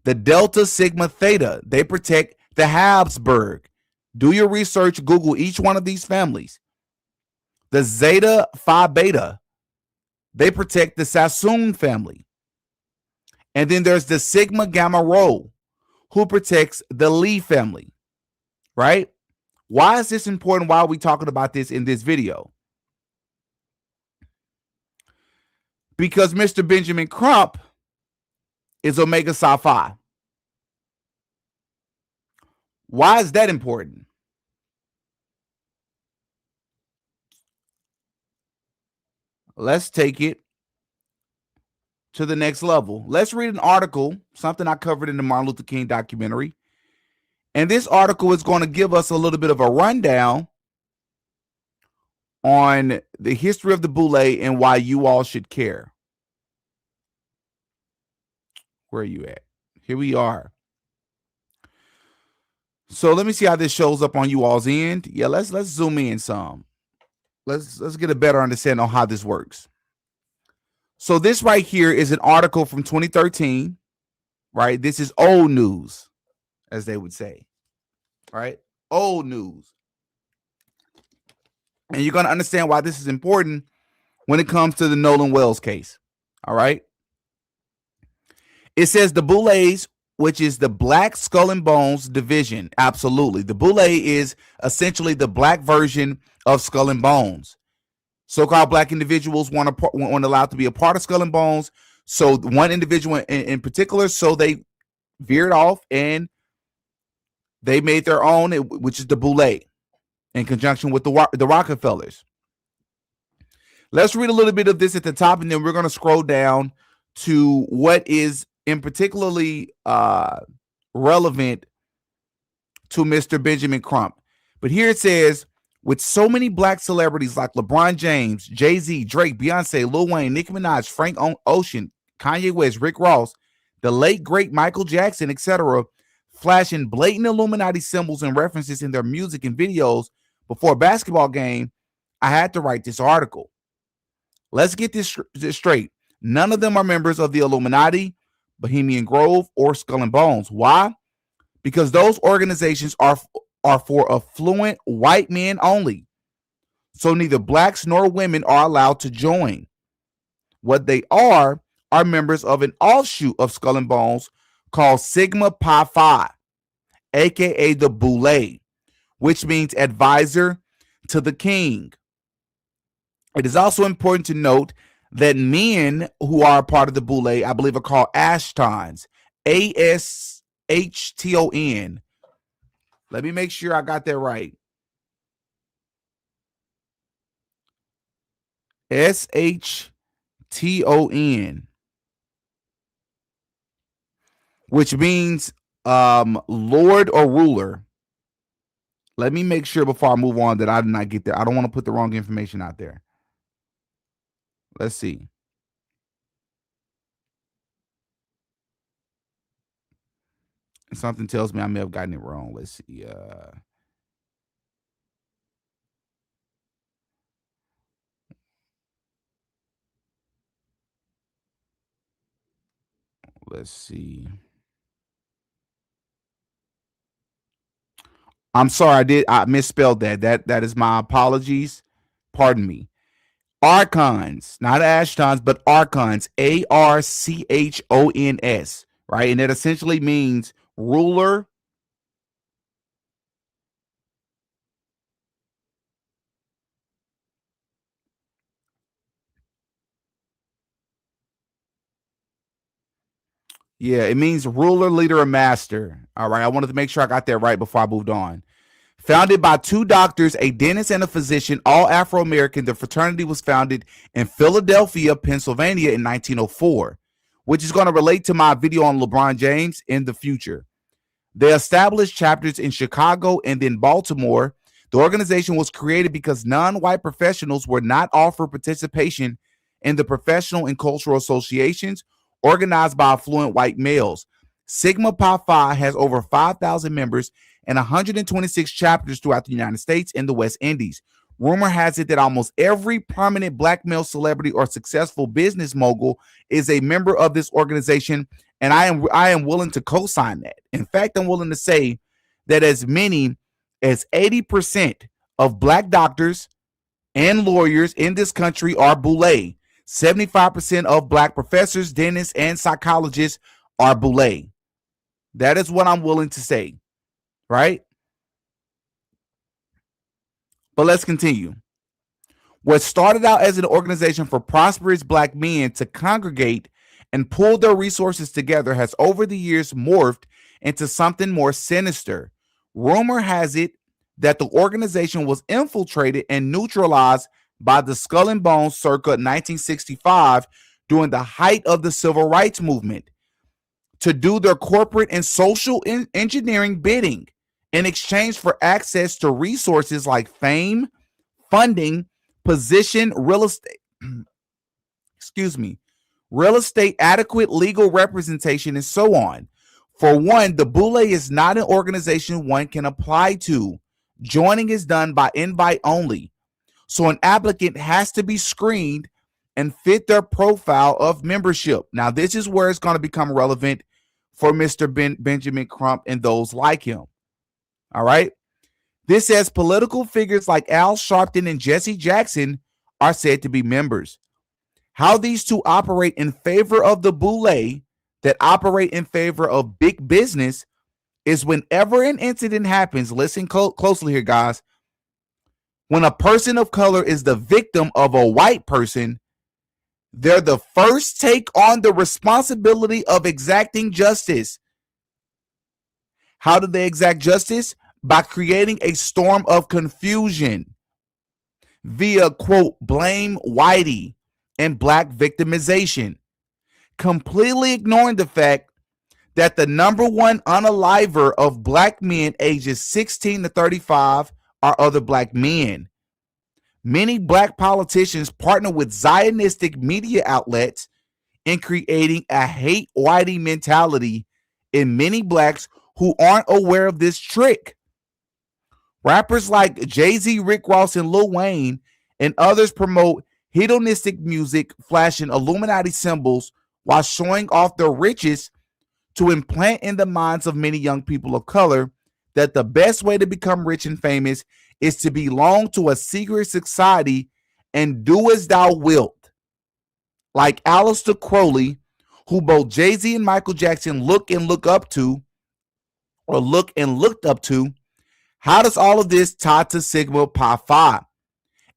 the Delta Sigma Theta. They protect the Habsburg. Do your research, Google each one of these families. The Zeta Phi Beta, they protect the Sassoon family. And then there's the Sigma Gamma Rho, who protects the Lee family, right? Why is this important? Why are we talking about this in this video? Because Mr. Benjamin Crump is Omega Psi Phi. Why is that important? Let's take it to the next level. Let's read an article, something I covered in the Martin Luther King documentary. And this article is going to give us a little bit of a rundown on the history of the boule and why you all should care. Where are you at? Here we are. So let me see how this shows up on you all's end. Yeah, let's zoom in some. Let's get a better understanding on how this works. So this right here is an article from 2013, right? This is old news, as they would say, right? Old news. And you're going to understand why this is important when it comes to the Nolan Wells case, all right? It says the Boulets, which is the Black Skull and Bones division. Absolutely. The Boulay is essentially the black version of Skull and Bones. So-called black individuals weren't allowed to be a part of Skull and Bones. So one individual in particular, so they veered off and they made their own, which is the Boulay, in conjunction with the Rockefellers. Let's read a little bit of this at the top, and then we're going to scroll down to what is in particularly relevant to Mr. Benjamin Crump. But here it says, with so many black celebrities like LeBron James, Jay-Z, Drake, Beyonce, Lil Wayne, Nicki Minaj, Frank Ocean, Kanye West, Rick Ross, the late, great Michael Jackson, etc., flashing blatant Illuminati symbols and references in their music and videos before a basketball game, I had to write this article. Let's get this straight. None of them are members of the Illuminati, Bohemian Grove, or Skull and Bones. Why? Because those organizations are for affluent white men only. So neither blacks nor women are allowed to join. What they are members of an offshoot of Skull and Bones called Sigma Pi Phi, aka the Boule, which means advisor to the king. It is also important to note that men who are a part of the Boule, I believe, are called Ashtons, Ashton. Let me make sure I got that right. Shton, which means Lord or ruler. Let me make sure before I move on that I did not get there. I don't want to put the wrong information out there. Let's see. Something tells me I may have gotten it wrong. Let's see. Let's see. I'm sorry, I misspelled that. That is my apologies. Pardon me. Archons, not Ashtons, but Archons, Archons, right? And that essentially means ruler. Yeah, it means ruler, leader, or master. All right, I wanted to make sure I got that right before I moved on. Founded by two doctors, a dentist, and a physician, all Afro-American, the fraternity was founded in Philadelphia, Pennsylvania in 1904, which is going to relate to my video on LeBron James in the future. They established chapters in Chicago and then Baltimore. The organization was created because non-white professionals were not offered participation in the professional and cultural associations organized by affluent white males. Sigma Pi Phi has over 5,000 members and 126 chapters throughout the United States and the West Indies. Rumor has it that almost every prominent black male celebrity or successful business mogul is a member of this organization, and I am willing to co-sign that. In fact, I'm willing to say that as many as 80% of black doctors and lawyers in this country are Boule. 75% of black professors, dentists, and psychologists are Boule. That is what I'm willing to say, right? But let's continue. What started out as an organization for prosperous black men to congregate and pool their resources together has over the years morphed into something more sinister. Rumor has it that the organization was infiltrated and neutralized by the Skull and Bones circa 1965 during the height of the civil rights movement to do their corporate and social engineering bidding in exchange for access to resources like fame, funding, position, real estate, real estate, adequate legal representation, and so on. For one, the Boule is not an organization one can apply to. Joining is done by invite only. So an applicant has to be screened and fit their profile of membership. Now, this is where it's going to become relevant for Mr. Benjamin Crump and those like him. All right. This says political figures like Al Sharpton and Jesse Jackson are said to be members. How these two operate in favor of the Boule that operate in favor of big business is whenever an incident happens, listen closely here, guys. When a person of color is the victim of a white person, they're the first take on the responsibility of exacting justice. How do they exact justice? By creating a storm of confusion via, quote, blame whitey and black victimization, completely ignoring the fact that the number one unaliver of black men ages 16 to 35 are other black men. Many black politicians partner with Zionistic media outlets in creating a hate whitey mentality in many blacks who aren't aware of this trick. Rappers like Jay-Z, Rick Ross, and Lil Wayne and others promote hedonistic music, flashing Illuminati symbols while showing off their riches to implant in the minds of many young people of color that the best way to become rich and famous is to belong to a secret society and do as thou wilt. Like Aleister Crowley, who both Jay-Z and Michael Jackson looked up to, how does all of this tie to Sigma Pi Phi?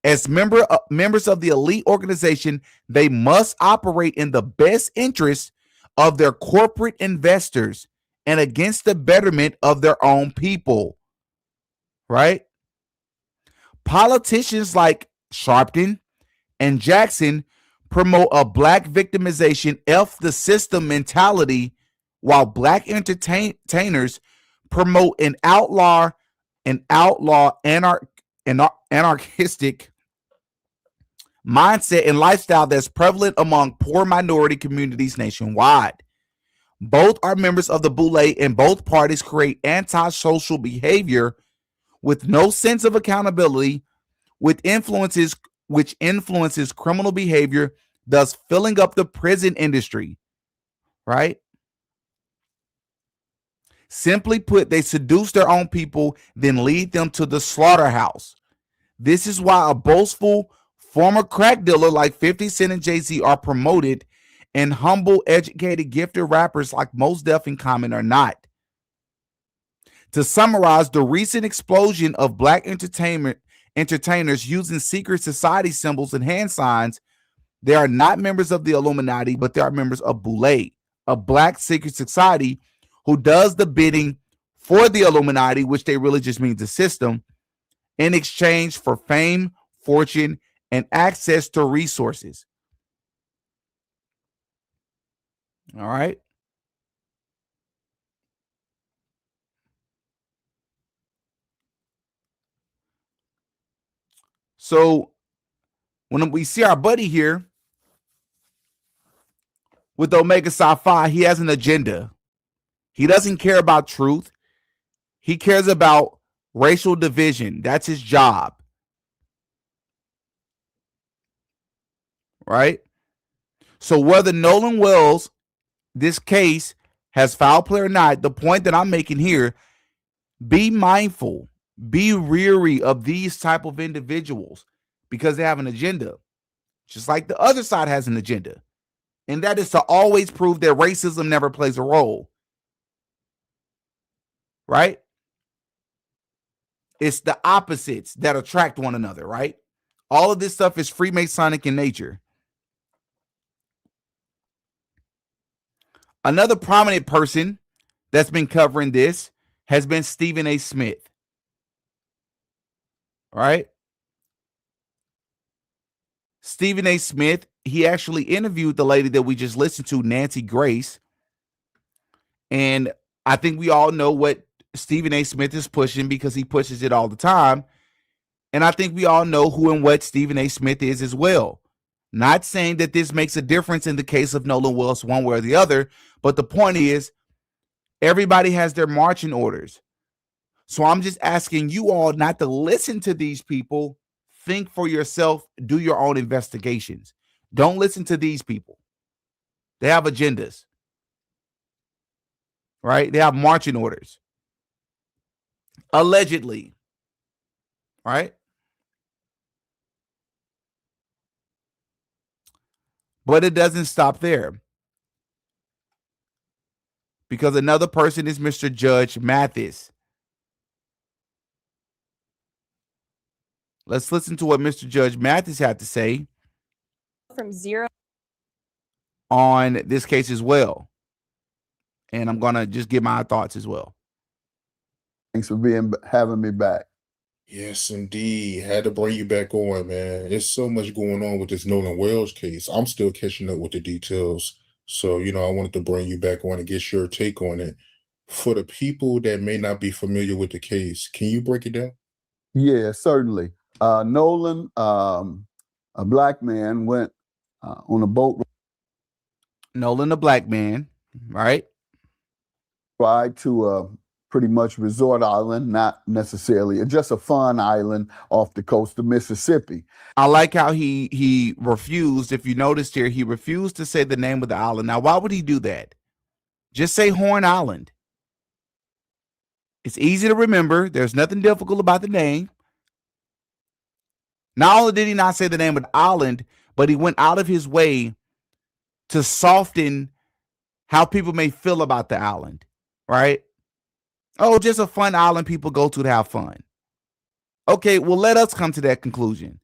As members of the elite organization, they must operate in the best interest of their corporate investors and against the betterment of their own people, right? Politicians like Sharpton and Jackson promote a black victimization, F the system mentality, while black entertainers promote an outlaw anarchistic mindset and lifestyle that's prevalent among poor minority communities nationwide. Both are members of the Boule, and both parties create antisocial behavior with no sense of accountability, which influences criminal behavior, thus filling up the prison industry, right? Simply put, they seduce their own people, then lead them to the slaughterhouse. This is why a boastful former crack dealer like 50 Cent and Jay-Z are promoted, and humble, educated, gifted rappers like Mos Def and Common are not. To summarize, the recent explosion of black entertainers using secret society symbols and hand signs, they are not members of the Illuminati, but they are members of Boule, a black secret society who does the bidding for the Illuminati, which they really just means the system, in exchange for fame, fortune, and access to resources. All right. So when we see our buddy here with Omega Psi Phi, he has an agenda. He doesn't care about truth. He cares about racial division. That's his job. Right? So whether Nolan Wells, this case, has foul play or not, the point that I'm making here, be mindful, be weary of these type of individuals because they have an agenda, just like the other side has an agenda. And that is to always prove that racism never plays a role. Right? It's the opposites that attract one another, right? All of this stuff is Freemasonic in nature. Another prominent person that's been covering this has been Stephen A. Smith. Right? Stephen A. Smith, he actually interviewed the lady that we just listened to, Nancy Grace. And I think we all know what Stephen A. Smith is pushing because he pushes it all the time. And I think we all know who and what Stephen A. Smith is as well. Not saying that this makes a difference in the case of Nolan Wells one way or the other, but the point is everybody has their marching orders. So I'm just asking you all not to listen to these people. Think for yourself. Do your own investigations. Don't listen to these people. They have agendas, right? They have marching orders. Allegedly, right? But it doesn't stop there. Because another person is Mr. Judge Mathis. Let's listen to what Mr. Judge Mathis had to say from zero on this case as well. And I'm going to just give my thoughts as well. Thanks for having me back. Yes, indeed. Had to bring you back on, man. There's so much going on with this Nolan Wells case. I'm still catching up with the details. So, I wanted to bring you back on and get your take on it. For the people that may not be familiar with the case, can you break it down? Yeah, certainly. Nolan, a black man, went on a boat. Nolan, a black man, right? Ride to a pretty much resort island, not necessarily, just a fun island off the coast of Mississippi. I like how he refused. If you noticed here, he refused to say the name of the island. Now, why would he do that? Just say Horn Island. It's easy to remember. There's nothing difficult about the name. Not only did he not say the name of the island, but he went out of his way to soften how people may feel about the island, right? Oh, just a fun island people go to have fun. Okay, well, let us come to that conclusion.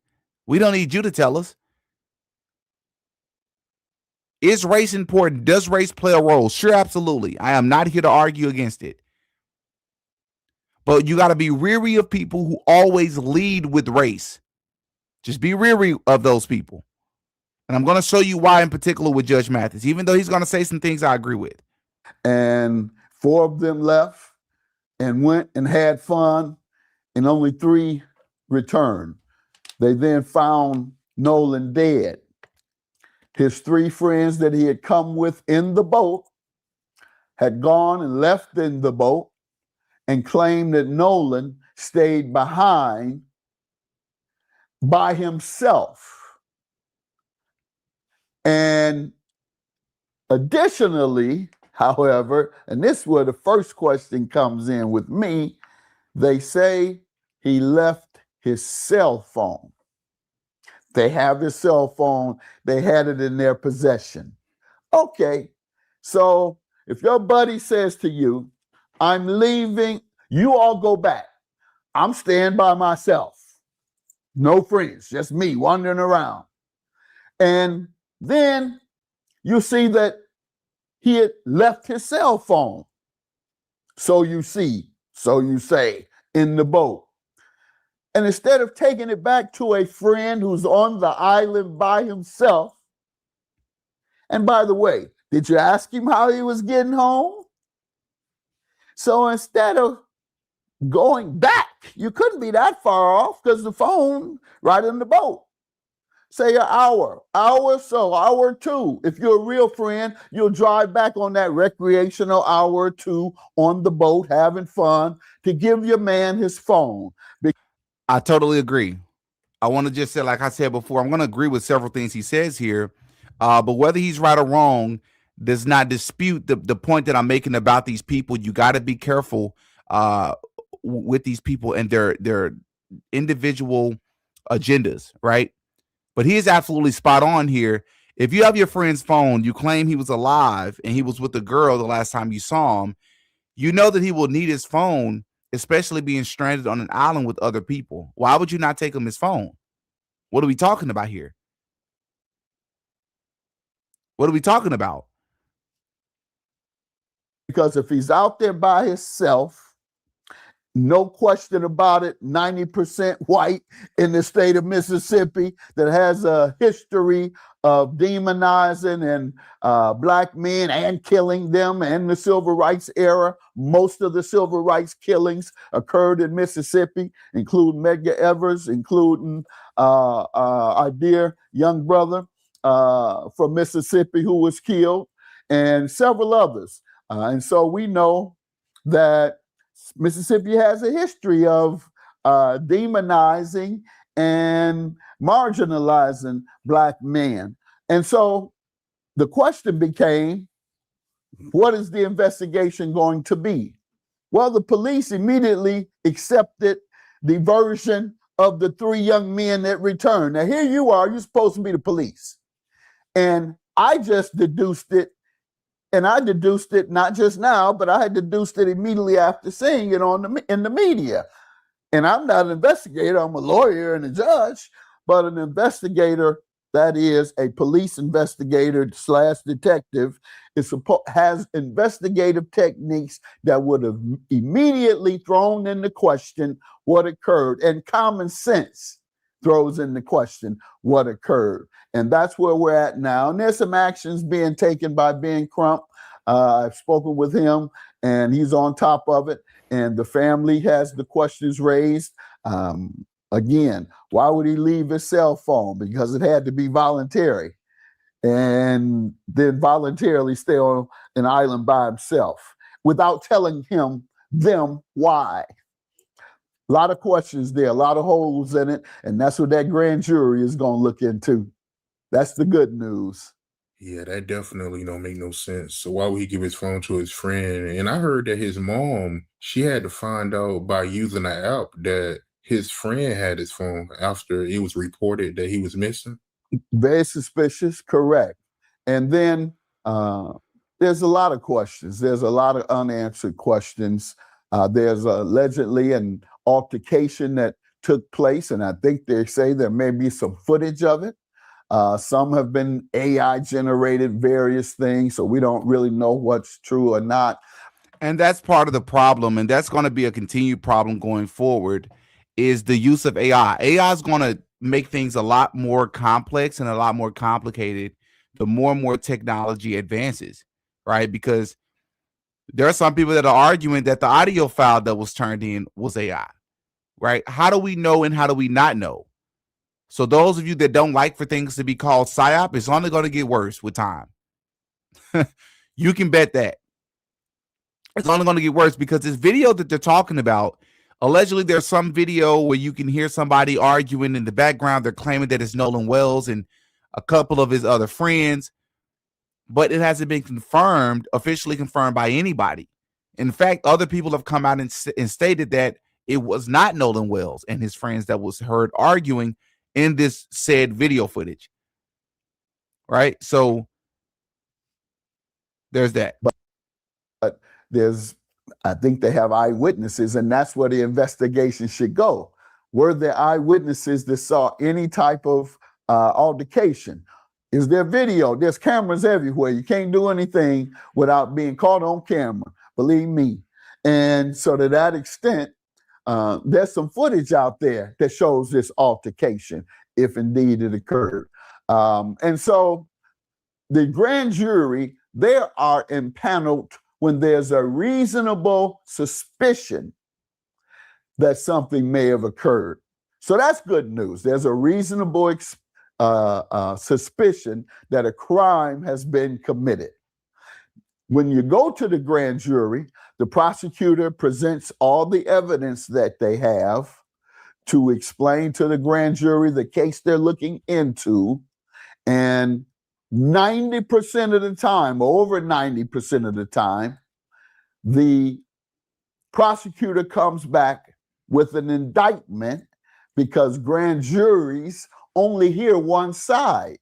We don't need you to tell us. Is race important? Does race play a role? Sure, absolutely. I am not here to argue against it. But you got to be weary of people who always lead with race. Just be weary of those people. And I'm going to show you why in particular with Judge Mathis, even though he's going to say some things I agree with. And 4 of them left and went and had fun, and only 3 returned. They then found Nolan dead. His 3 friends that he had come with in the boat had gone and left in the boat and claimed that Nolan stayed behind by himself. And additionally, however, and this is where the first question comes in with me, they say he left his cell phone. They have his cell phone. They had it in their possession. Okay, so if your buddy says to you, I'm leaving, you all go back. I'm staying by myself. No friends, just me wandering around. And then you see that he had left his cell phone. So you say, in the boat. And instead of taking it back to a friend who's on the island by himself, and by the way, did you ask him how he was getting home? So instead of going back, you couldn't be that far off because the phone right in the boat. Say an hour or 2. If you're a real friend, you'll drive back on that recreational hour or 2 on the boat, having fun, to give your man his phone. I totally agree. I want to just say, like I said before, I'm going to agree with several things he says here. But whether he's right or wrong does not dispute the point that I'm making about these people. You got to be careful with these people and their individual agendas, right? But he is absolutely spot on here. If you have your friend's phone, you claim he was alive and he was with a girl the last time you saw him, you know that he will need his phone, especially being stranded on an island with other people. Why would you not take him his phone? What are we talking about here? What are we talking about? Because if he's out there by himself, no question about it, 90% white in the state of Mississippi that has a history of demonizing and black men and killing them and the civil rights era. Most of the civil rights killings occurred in Mississippi, including Medgar Evers, including our dear young brother from Mississippi who was killed, and several others. And so we know that Mississippi has a history of demonizing and marginalizing Black men. And so the question became, what is the investigation going to be? Well, the police immediately accepted the version of the 3 young men that returned. Now, here you are, you're supposed to be the police. And I just deduced it, and I deduced it not just now, but I had deduced it immediately after seeing it in the media. And I'm not an investigator, I'm a lawyer and a judge, but an investigator, that is a police investigator / detective, has investigative techniques that would have immediately thrown into question what occurred. And common sense throws into question what occurred. And that's where we're at now. And there's some actions being taken by Ben Crump. I've spoken with him, and he's on top of it. And the family has the questions raised. Again, why would he leave his cell phone? Because it had to be voluntary. And then voluntarily stay on an island by himself without telling them why. A lot of questions there, a lot of holes in it. And that's what that grand jury is going to look into. That's the good news. Yeah, that definitely don't make no sense. So why would he give his phone to his friend? And I heard that his mom, she had to find out by using an app that his friend had his phone after it was reported that he was missing. Very suspicious, correct. And then there's a lot of questions. There's a lot of unanswered questions. There's allegedly an altercation that took place, and I think they say there may be some footage of it. Some have been AI generated, various things, so we don't really know what's true or not. And that's part of the problem, and that's going to be a continued problem going forward, is the use of AI. AI is going to make things a lot more complex and a lot more complicated the more and more technology advances, right? Because there are some people that are arguing that the audio file that was turned in was AI, right? How do we know and how do we not know? So those of you that don't like for things to be called PSYOP, it's only going to get worse with time. You can bet that. It's only going to get worse because this video that they're talking about, allegedly there's some video where you can hear somebody arguing in the background. They're claiming that it's Nolan Wells and a couple of his other friends, but it hasn't been confirmed, officially confirmed by anybody. In fact, other people have come out and stated that it was not Nolan Wells and his friends that was heard arguing in this said video footage. Right? So there's that. But I think they have eyewitnesses, and that's where the investigation should go. Were there eyewitnesses that saw any type of altercation? Is there video? There's cameras everywhere. You can't do anything without being caught on camera, believe me. And so to that extent, there's some footage out there that shows this altercation, if indeed it occurred. And so the grand jury, they are impaneled when there's a reasonable suspicion that something may have occurred. So that's good news. There's a reasonable suspicion that a crime has been committed. When you go to the grand jury, the prosecutor presents all the evidence that they have to explain to the grand jury the case they're looking into. And 90% of the time, or over 90% of the time, the prosecutor comes back with an indictment because grand juries only hear one side.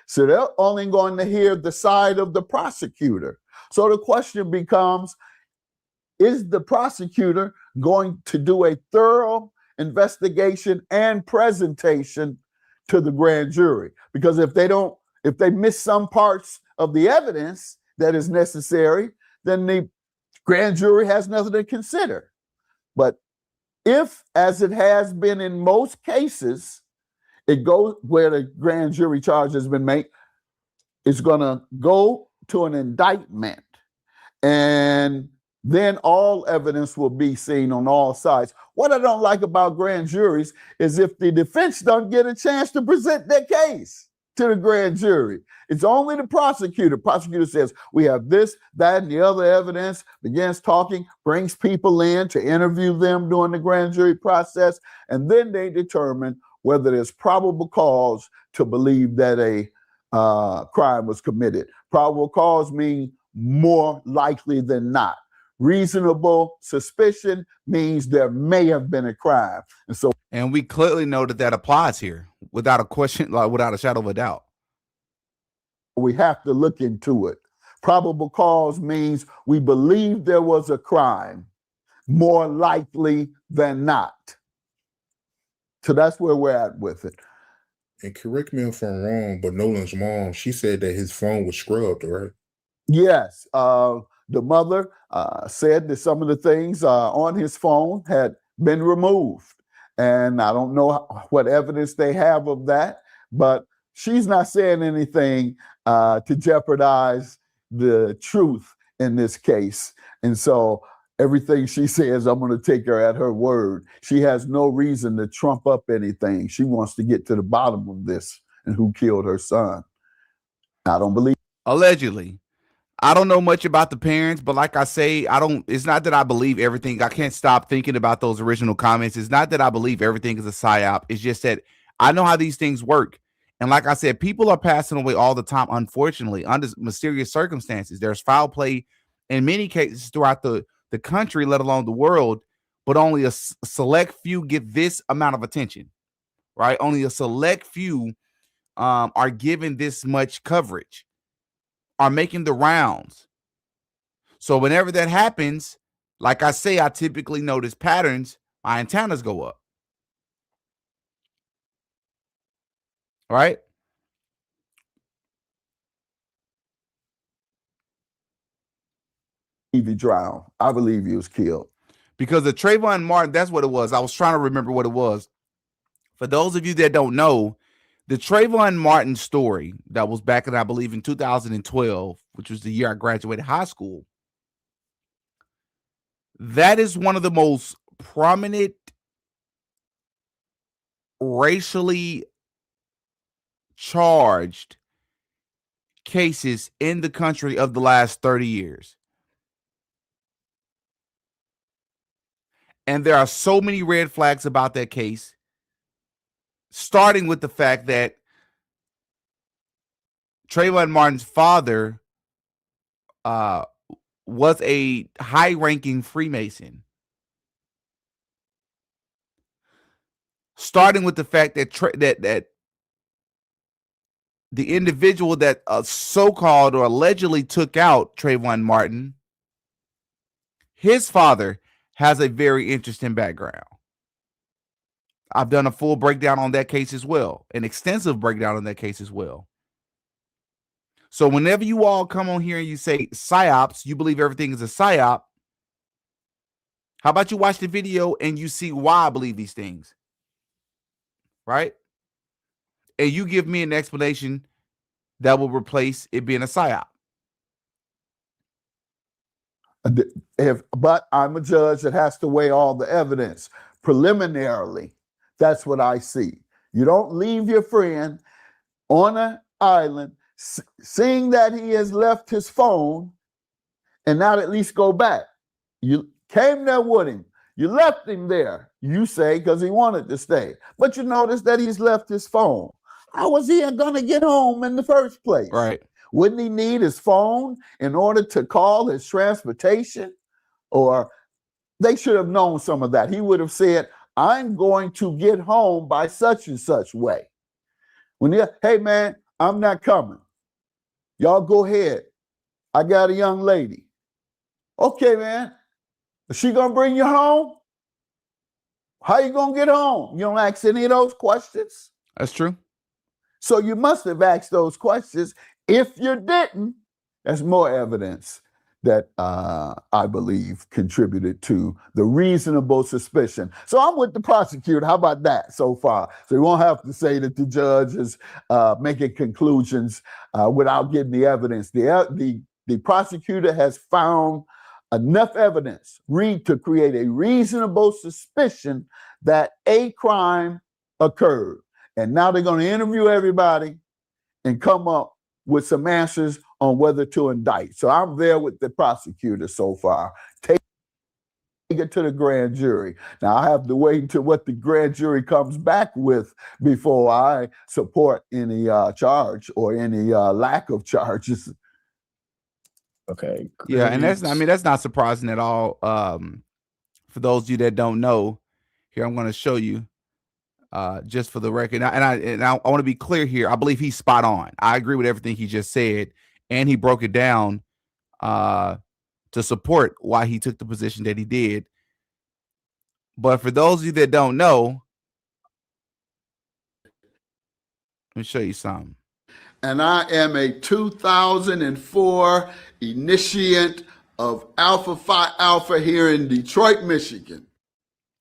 So they're only going to hear the side of the prosecutor. So the question becomes, is the prosecutor going to do a thorough investigation and presentation to the grand jury? Because if they miss some parts of the evidence that is necessary, then the grand jury has nothing to consider. But if, as it has been in most cases, it goes where the grand jury charge has been made, it's going to go to an indictment. And then all evidence will be seen on all sides. What I don't like about grand juries is if the defense don't get a chance to present their case. to the grand jury. It's only the prosecutor. Prosecutor says, we have this, that, and the other evidence, begins talking, brings people in to interview them during the grand jury process, and then they determine whether there's probable cause to believe that a crime was committed. Probable cause means more likely than not. Reasonable suspicion means there may have been a crime. And we clearly know that applies here without a question, like without a shadow of a doubt. We have to look into it. Probable cause means we believe there was a crime, more likely than not. So that's where we're at with it. And correct me if I'm wrong, but Nolan's mom, she said that his phone was scrubbed, right? Yes. The mother said that some of the things on his phone had been removed. And I don't know what evidence they have of that, but she's not saying anything to jeopardize the truth in this case. And so everything she says, I'm going to take her at her word. She has no reason to trump up anything. She wants to get to the bottom of this and who killed her son. I don't believe. Allegedly. I don't know much about the parents, but like I say, it's not that I believe everything. I can't stop thinking about those original comments. It's not that I believe everything is a psyop. It's just that I know how these things work. And like I said, people are passing away all the time, unfortunately, under mysterious circumstances. There's foul play in many cases throughout the country, let alone the world, but only a select few get this amount of attention, right? Only a select few are given this much coverage, are making the rounds. So whenever that happens, like I say, I typically notice patterns. My antennas go up. Right? He drowned. I believe he was killed. Because the Trayvon Martin, that's what it was. I was trying to remember what it was. For those of you that don't know, the Trayvon Martin story that was back in, I believe, in 2012, which was the year I graduated high school, that is one of the most prominent racially charged cases in the country of the last 30 years. And there are so many red flags about that case, starting with the fact that Trayvon Martin's father was a high-ranking Freemason. Starting with the fact that that the individual that so-called or allegedly took out Trayvon Martin, his father has a very interesting background. I've done a full breakdown on that case as well, an extensive breakdown on that case as well. So whenever you all come on here and you say psyops, you believe everything is a psyop, how about you watch the video and you see why I believe these things, right? And you give me an explanation that will replace it being a psyop. But I'm a judge that has to weigh all the evidence. Preliminarily, that's what I see. You don't leave your friend on an island, seeing that he has left his phone, and not at least go back. You came there with him. You left him there, you say, because he wanted to stay. But you notice that he's left his phone. How was he going to get home in the first place? Right. Wouldn't he need his phone in order to call his transportation? Or they should have known some of that. He would have said, I'm going to get home by such and such way. When you, hey man, I'm not coming. Y'all go ahead. I got a young lady. Okay, man. Is she gonna bring you home? How you gonna get home? You don't ask any of those questions? That's true. So you must have asked those questions. If you didn't, that's more evidence that I believe contributed to the reasonable suspicion. So I'm with the prosecutor. How about that so far? So you won't have to say that the judge is making conclusions without getting the evidence. The prosecutor has found enough evidence to create a reasonable suspicion that a crime occurred. And now they're going to interview everybody and come up with some answers on whether to indict. So I'm there with the prosecutor so far. Take it to the grand jury. Now I have to wait until what the grand jury comes back with before I support any charge or any lack of charges. Okay. Yeah, and great. that's not surprising at all. For those of you that don't know, here I'm going to show you, just for the record. And I want to be clear here. I believe he's spot on. I agree with everything he just said, and he broke it down to support why he took the position that he did. But for those of you that don't know, let me show you something. And I am a 2004 initiate of Alpha Phi Alpha here in Detroit, Michigan.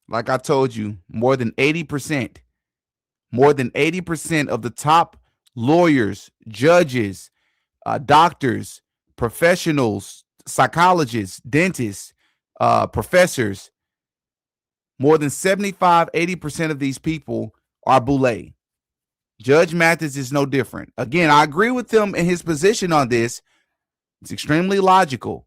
Like I told you, more than 80% of the top lawyers, judges, doctors, professionals, psychologists, dentists, professors, more than 80% of these people are Boule. Judge Mathis is no different. Again, I agree with him in his position on this. It's extremely logical.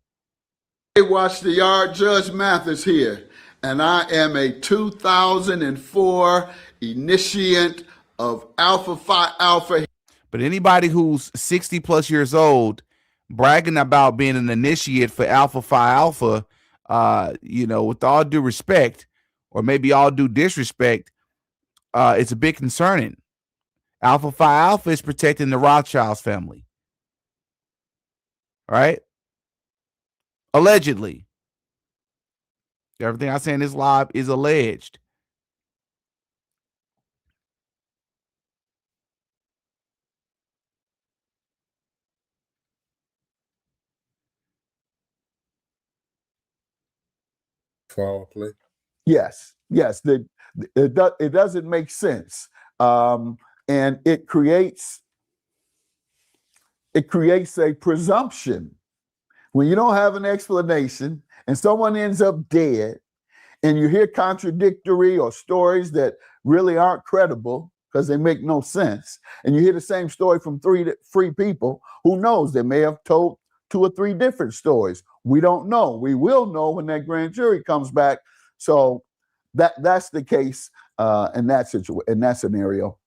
Hey, watch the yard, Judge Mathis here. And I am a 2004 initiate of Alpha Phi Alpha. But anybody who's 60 plus years old bragging about being an initiate for Alpha Phi Alpha, with all due respect, or maybe all due disrespect, it's a bit concerning. Alpha Phi Alpha is protecting the Rothschilds family, right? Allegedly. Everything I say in this live is alleged. Foul play. Yes. It doesn't make sense, and it creates a presumption when you don't have an explanation and someone ends up dead, and you hear contradictory or stories that really aren't credible because they make no sense, and you hear the same story from three people. Who knows? They may have told 2 or 3 different stories. We don't know. We will know when that grand jury comes back. So that's the case in that scenario.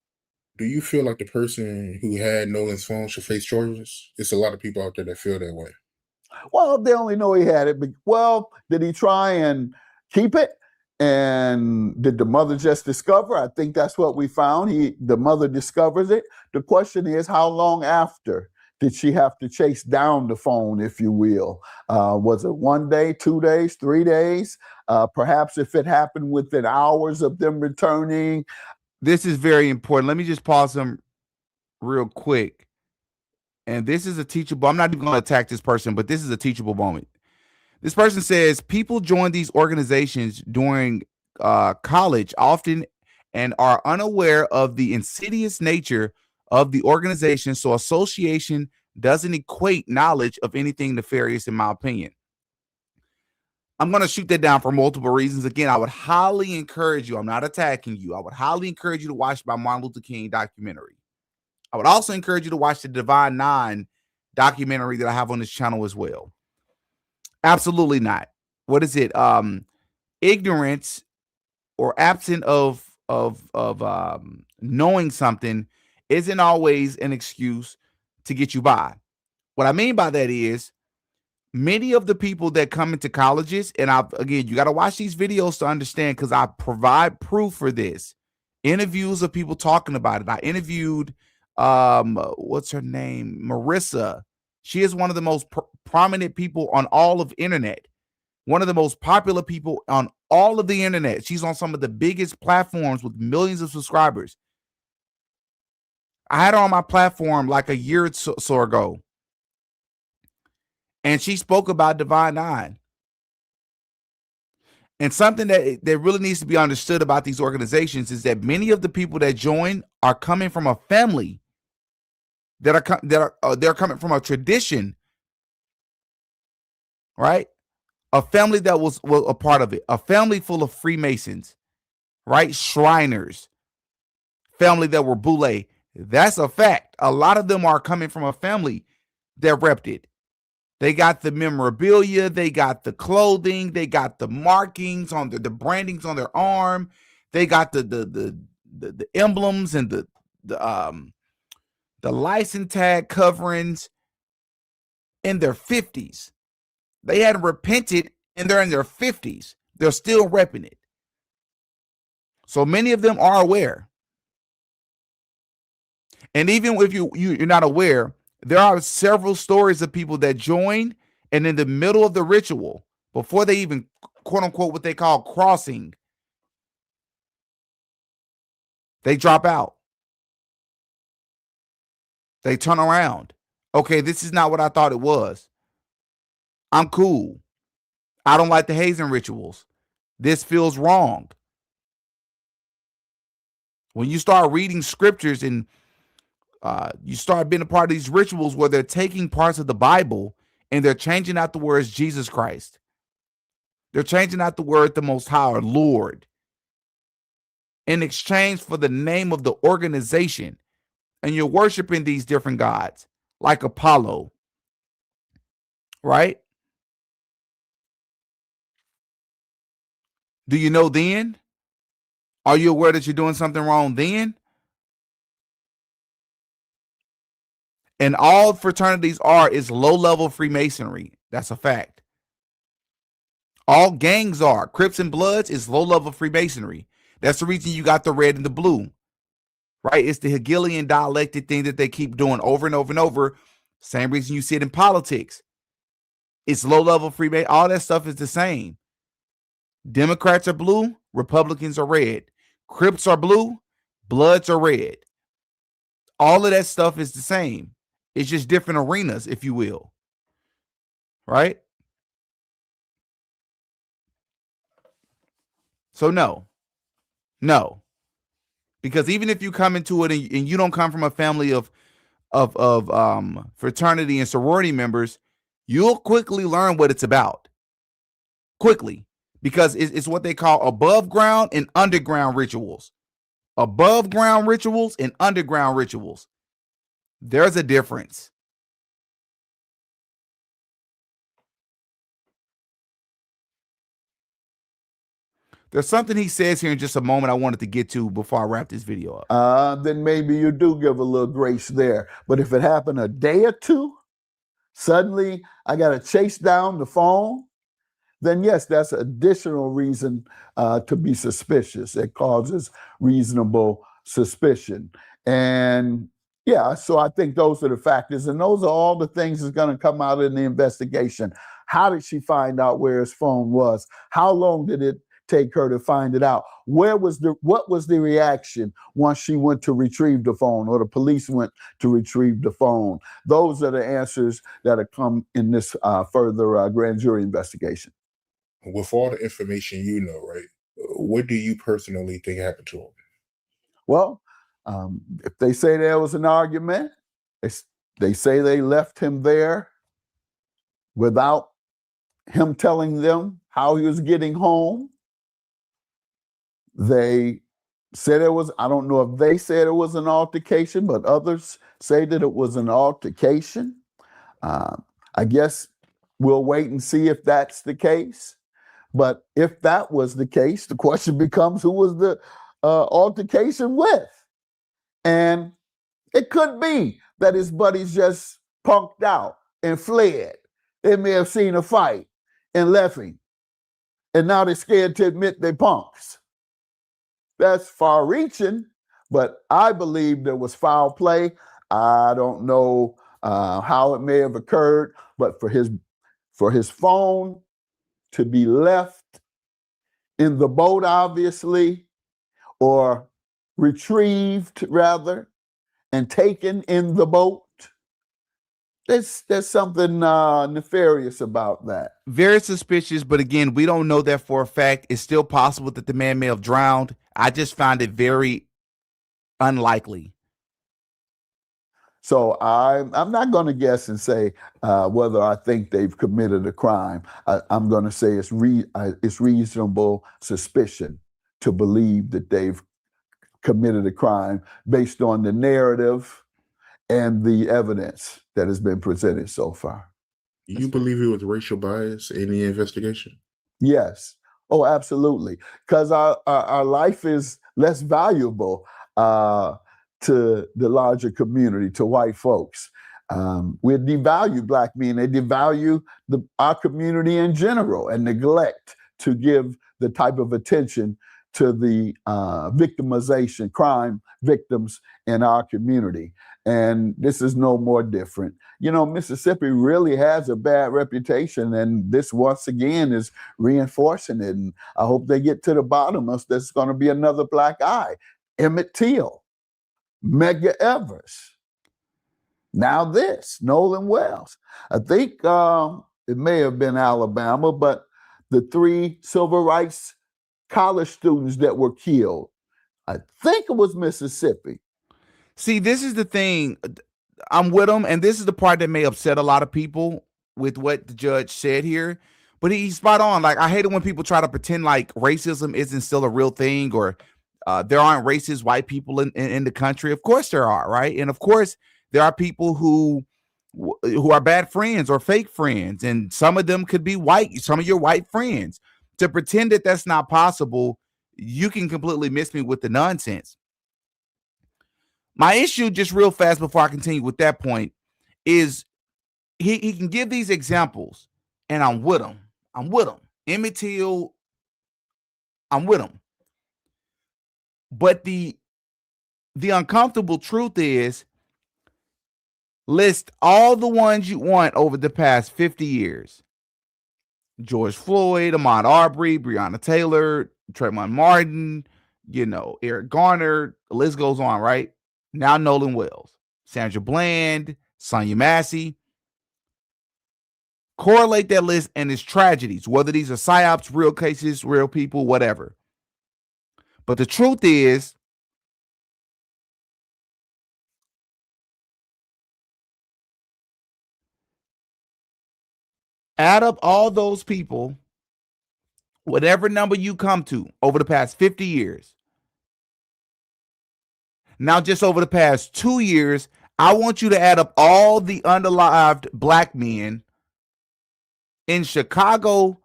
Do you feel like the person who had Nolan's phone should face charges? It's a lot of people out there that feel that way. Well, they only know he had it. But, well, did he try and keep it? And did the mother just discover? I think that's what we found. The mother discovers it. The question is, how long after did she have to chase down the phone, if you will? Was it 1 day, 2 days, 3 days? Perhaps if it happened within hours of them returning. This is very important. Let me just pause them real quick. And this is a teachable. I'm not even going to attack this person, but this is a teachable moment. This person says people join these organizations during college often and are unaware of the insidious nature of the organization. So association doesn't equate knowledge of anything nefarious, in my opinion. I'm going to shoot that down for multiple reasons. Again, I would highly encourage you. I'm not attacking you. I would highly encourage you to watch my Martin Luther King documentary. I would also encourage you to watch the Divine Nine documentary that I have on this channel as well. Absolutely not. What is it? Ignorance or absent of knowing something isn't always an excuse to get you by. What I mean by that is many of the people that come into colleges, and again, you got to watch these videos to understand, because I provide proof for this. Interviews of people talking about it. I interviewed, what's her name? Marissa. She is one of the most prominent people on all of internet. One of the most popular people on all of the internet. She's on some of the biggest platforms with millions of subscribers. I had her on my platform like a year or so ago. And she spoke about Divine Nine. And something that really needs to be understood about these organizations is that many of the people that join are coming from a family they're coming from a tradition, right? A family that was a part of it, a family full of Freemasons, right? Shriners, family that were Boule. That's a fact. A lot of them are coming from a family that repped it. They got the memorabilia, they got the clothing, they got the markings on the brandings on their arm, they got the emblems and the license tag coverings in their 50s. They hadn't repented and they're in their 50s. They're still repping it. So many of them are aware. And even if you're not aware, there are several stories of people that join and in the middle of the ritual, before they even quote unquote what they call crossing, they drop out. They turn around. Okay, this is not what I thought it was. I'm cool. I don't like the hazing rituals. This feels wrong. When you start reading scriptures and you start being a part of these rituals where they're taking parts of the Bible and they're changing out the words Jesus Christ. They're changing out the word the Most High or Lord in exchange for the name of the organization. And you're worshiping these different gods like Apollo, right? Do you know then? Are you aware that you're doing something wrong then? And all fraternities is low-level Freemasonry. That's a fact. All gangs are. Crips and Bloods is low-level Freemasonry. That's the reason you got the red and the blue, right? It's the Hegelian dialectic thing that they keep doing over and over and over. Same reason you see it in politics. It's low-level Freemasonry. All that stuff is the same. Democrats are blue. Republicans are red. Crips are blue. Bloods are red. All of that stuff is the same. It's just different arenas, if you will. Right? So no. Because even if you come into it and you don't come from a family of fraternity and sorority members, you'll quickly learn what it's about. Quickly. Because it's what they call above ground and underground rituals. Above ground rituals and underground rituals. There's a difference. There's something he says here in just a moment I wanted to get to before I wrap this video up. Then maybe you do give a little grace there. But if it happened a day or two, suddenly I got to chase down the phone, then yes, that's additional reason to be suspicious. It causes reasonable suspicion. And yeah, so I think those are the factors. And those are all the things that's going to come out in the investigation. How did she find out where his phone was? How long did it take her to find it out? What was the reaction once she went to retrieve the phone or the police went to retrieve the phone? Those are the answers that have come in this further grand jury investigation. With all the information you know, right, what do you personally think happened to him? Well, if they say there was an argument, they say they left him there without him telling them how he was getting home. They said it was, I don't know if they said it was an altercation, but others say that it was an altercation. I guess we'll wait and see if that's the case. But if that was the case, the question becomes who was the altercation with? And it could be that his buddies just punked out and fled. They may have seen a fight and left him. And now they're scared to admit they're punks. That's far reaching, but I believe there was foul play. I don't know how it may have occurred, but for his phone to be left in the boat, obviously, or retrieved rather, and taken in the boat, there's something nefarious about that. Very suspicious, but again, we don't know that for a fact. It's still possible that the man may have drowned. I just find it very unlikely. So I'm not going to guess and say whether I think they've committed a crime. I'm going to say it's reasonable suspicion to believe that they've committed a crime based on the narrative and the evidence that has been presented so far. Do you believe it was racial bias in the investigation? Yes. Oh, absolutely. Because our life is less valuable to the larger community, to white folks. We devalue Black men. They devalue our community in general and neglect to give the type of attention to the victimization, crime victims in our community. And this is no more different. You know, Mississippi really has a bad reputation, and this once again is reinforcing it. And I hope they get to the bottom of there's going to be another black eye. Emmett Till, Medgar Evers. Now this, Nolan Wells. I think it may have been Alabama, but the 3 civil rights college students that were killed, I think it was Mississippi. See, this is the thing. I'm with him, and this is the part that may upset a lot of people with what the judge said here. But he's spot on. Like, I hate it when people try to pretend like racism isn't still a real thing, or there aren't racist white people in the country. Of course there are, right? And of course there are people who are bad friends or fake friends, and some of them could be white, some of your white friends. To pretend that that's not possible, you can completely miss me with the nonsense. My issue, just real fast before I continue with that point, is he can give these examples, and I'm with him. Emmett Till, I'm with him. But the uncomfortable truth is, list all the ones you want over the past 50 years. George Floyd, Ahmaud Arbery, Breonna Taylor, Trayvon Martin, Eric Garner, the list goes on, right? Now Nolan Wells, Sandra Bland, Sonia Massey. Correlate that list and its tragedies, whether these are psyops, real cases, real people, whatever. But the truth is, add up all those people, whatever number you come to over the past 50 years. Now, just over the past 2 years, I want you to add up all the unalived Black men in Chicago,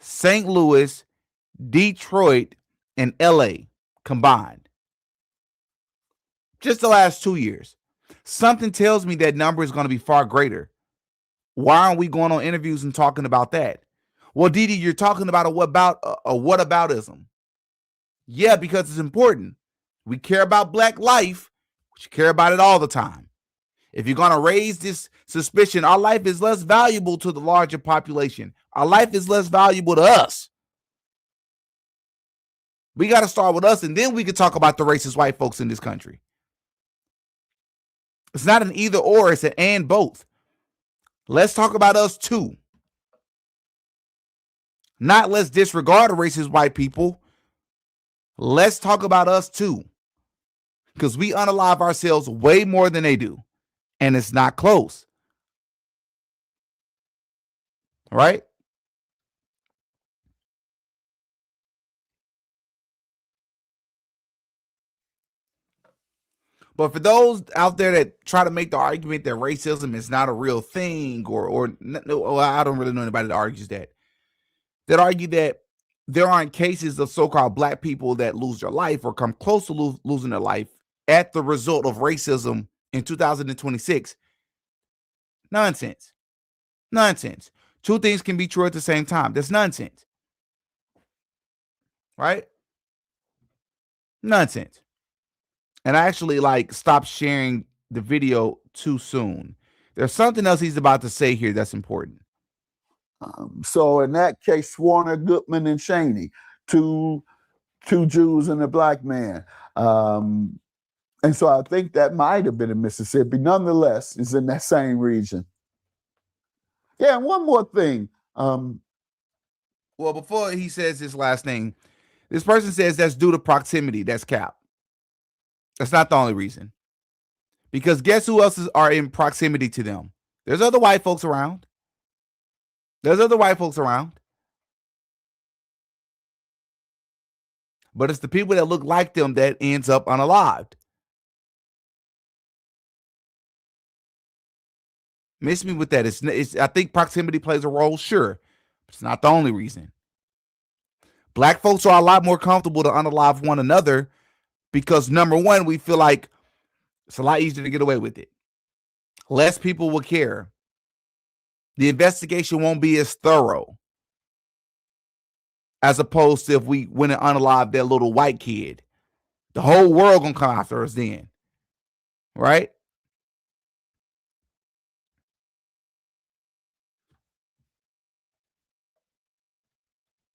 St. Louis, Detroit, and LA combined. Just the last 2 years. Something tells me that number is going to be far greater. Why aren't we going on interviews and talking about that? Well, Didi, you're talking about a whataboutism. Yeah, because it's important. We care about Black life. We should care about it all the time. If you're going to raise this suspicion, our life is less valuable to the larger population. Our life is less valuable to us. We got to start with us, and then we can talk about the racist white folks in this country. It's not an either or, it's an and both. Let's talk about us too. Not let's disregard the racist white people. Let's talk about us too. Because we unalive ourselves way more than they do. And it's not close. Right? But for those out there that try to make the argument that racism is not a real thing, or I don't really know anybody that argues that argue that there aren't cases of so-called Black people that lose their life or come close to losing their life at the result of racism in 2026. Nonsense. Two things can be true at the same time. That's nonsense. Right? Nonsense. And I actually stopped sharing the video too soon. There's something else he's about to say here that's important. So in that case, Warner, Goodman, and Cheney, two Jews and a Black man. And so I think that might have been in Mississippi. Nonetheless, it's in that same region. Yeah, and one more thing. Well, before he says his last thing, this person says that's due to proximity. That's cap. That's not the only reason. Because guess who else are in proximity to them? There's other white folks around. but it's the people that look like them that ends up unalived. Miss me with that. It's I think proximity plays a role, sure. But it's not the only reason. Black folks are a lot more comfortable to unalive one another because, number one, we feel like it's a lot easier to get away with it. Less people will care. The investigation won't be as thorough as opposed to if we went and unalived that little white kid. The whole world gonna come after us then, right?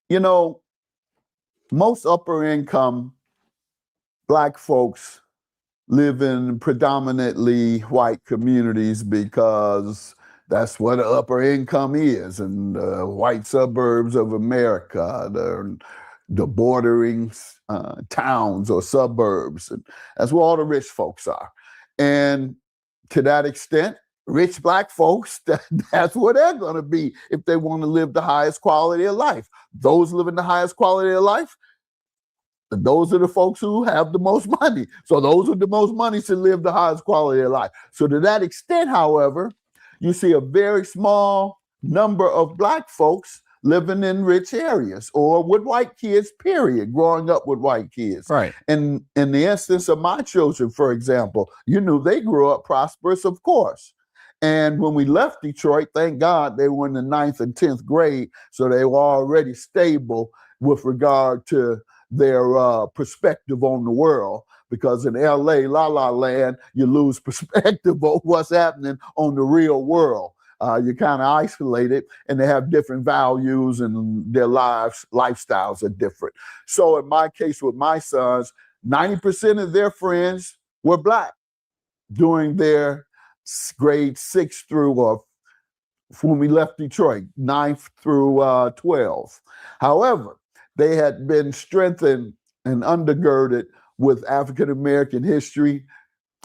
You know, most upper income Black folks live in predominantly white communities because that's what upper income is, in the white suburbs of America, the bordering towns or suburbs. And that's where all the rich folks are. And to that extent, rich Black folks, that's where they're going to be if they want to live the highest quality of life. Those living the highest quality of life, those are the folks who have the most money. So those with the most money should live the highest quality of life. So to that extent, however, you see a very small number of Black folks living in rich areas or with white kids, period, growing up with white kids. Right. And in the instance of my children, for example, you knew they grew up prosperous, of course. And when we left Detroit, thank God they were in the 9th and 10th grade, so they were already stable with regard to their perspective on the world. Because in LA, La La Land, you lose perspective of what's happening on the real world. You're kind of isolated, and they have different values, and their lifestyles are different. So in my case with my sons, 90% of their friends were Black during their grade 6 through, or when we left Detroit, 9th through 12. However, they had been strengthened and undergirded with African-American history,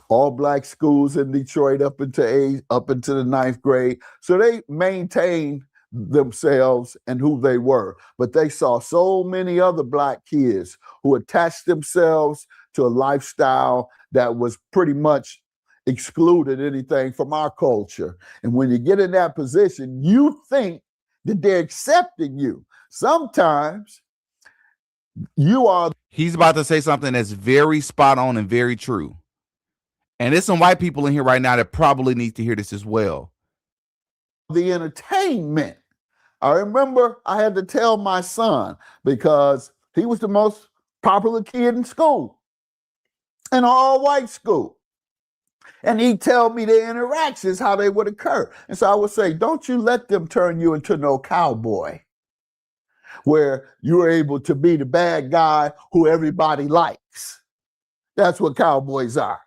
all Black schools in Detroit up into the 9th grade. So they maintained themselves and who they were. But they saw so many other Black kids who attached themselves to a lifestyle that was pretty much excluded anything from our culture. And when you get in that position, you think that they're accepting you. Sometimes you are. He's about to say something that's very spot on and very true. And there's some white people in here right now that probably need to hear this as well. The entertainment. I remember I had to tell my son, because he was the most popular kid in school, in an all-white school. And he'd tell me the interactions, how they would occur. And so I would say, don't you let them turn you into no cowboy, where you're able to be the bad guy who everybody likes. That's what cowboys are.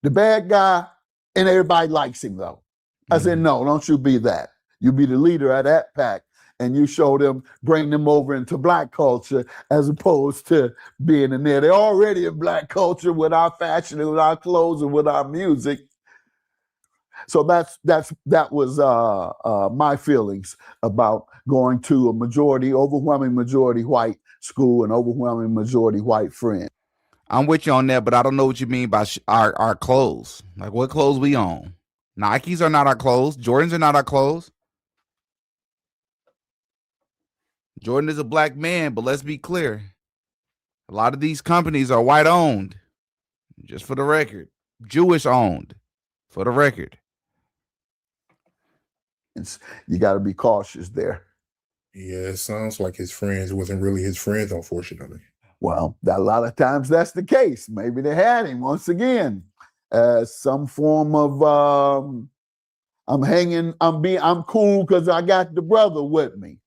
The bad guy, and everybody likes him, though. I said, no, don't you be that. You be the leader of that pack, and you show them, bring them over into Black culture as opposed to being in there. They're already in Black culture with our fashion and with our clothes and with our music. So that was my feelings about going to a overwhelming majority white school and overwhelming majority white friend. I'm with you on that, but I don't know what you mean by our clothes. Like, what clothes we own? Nikes are not our clothes. Jordans are not our clothes. Jordan is a Black man, but let's be clear. A lot of these companies are white owned, just for the record. Jewish owned, for the record. You got to be cautious there. Yeah, it sounds like his friends wasn't really his friends, unfortunately. Well, a lot of times that's the case. Maybe they had him once again as some form of I'm cool because I got the brother with me,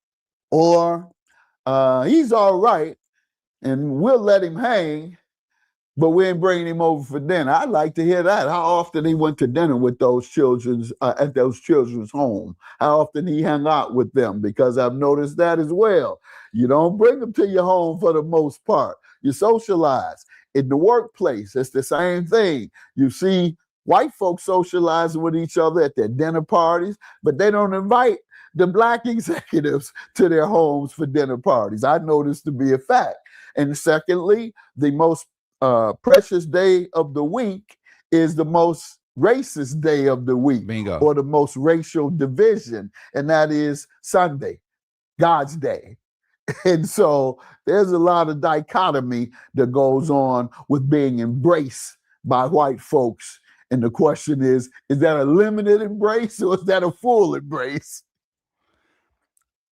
or he's all right and we'll let him hang, but we ain't bringing him over for dinner. I'd like to hear that. How often he went to dinner with those children's at those children's home? How often he hung out with them? Because I've noticed that as well. You don't bring them to your home for the most part. You socialize. In the workplace, it's the same thing. You see white folks socializing with each other at their dinner parties, but they don't invite the Black executives to their homes for dinner parties. I know this to be a fact. And secondly, the most precious day of the week is the most racist day of the week. Bingo. Or the most racial division, and that is Sunday, God's day. And so there's a lot of dichotomy that goes on with being embraced by white folks. And the question is that a limited embrace or is that a full embrace?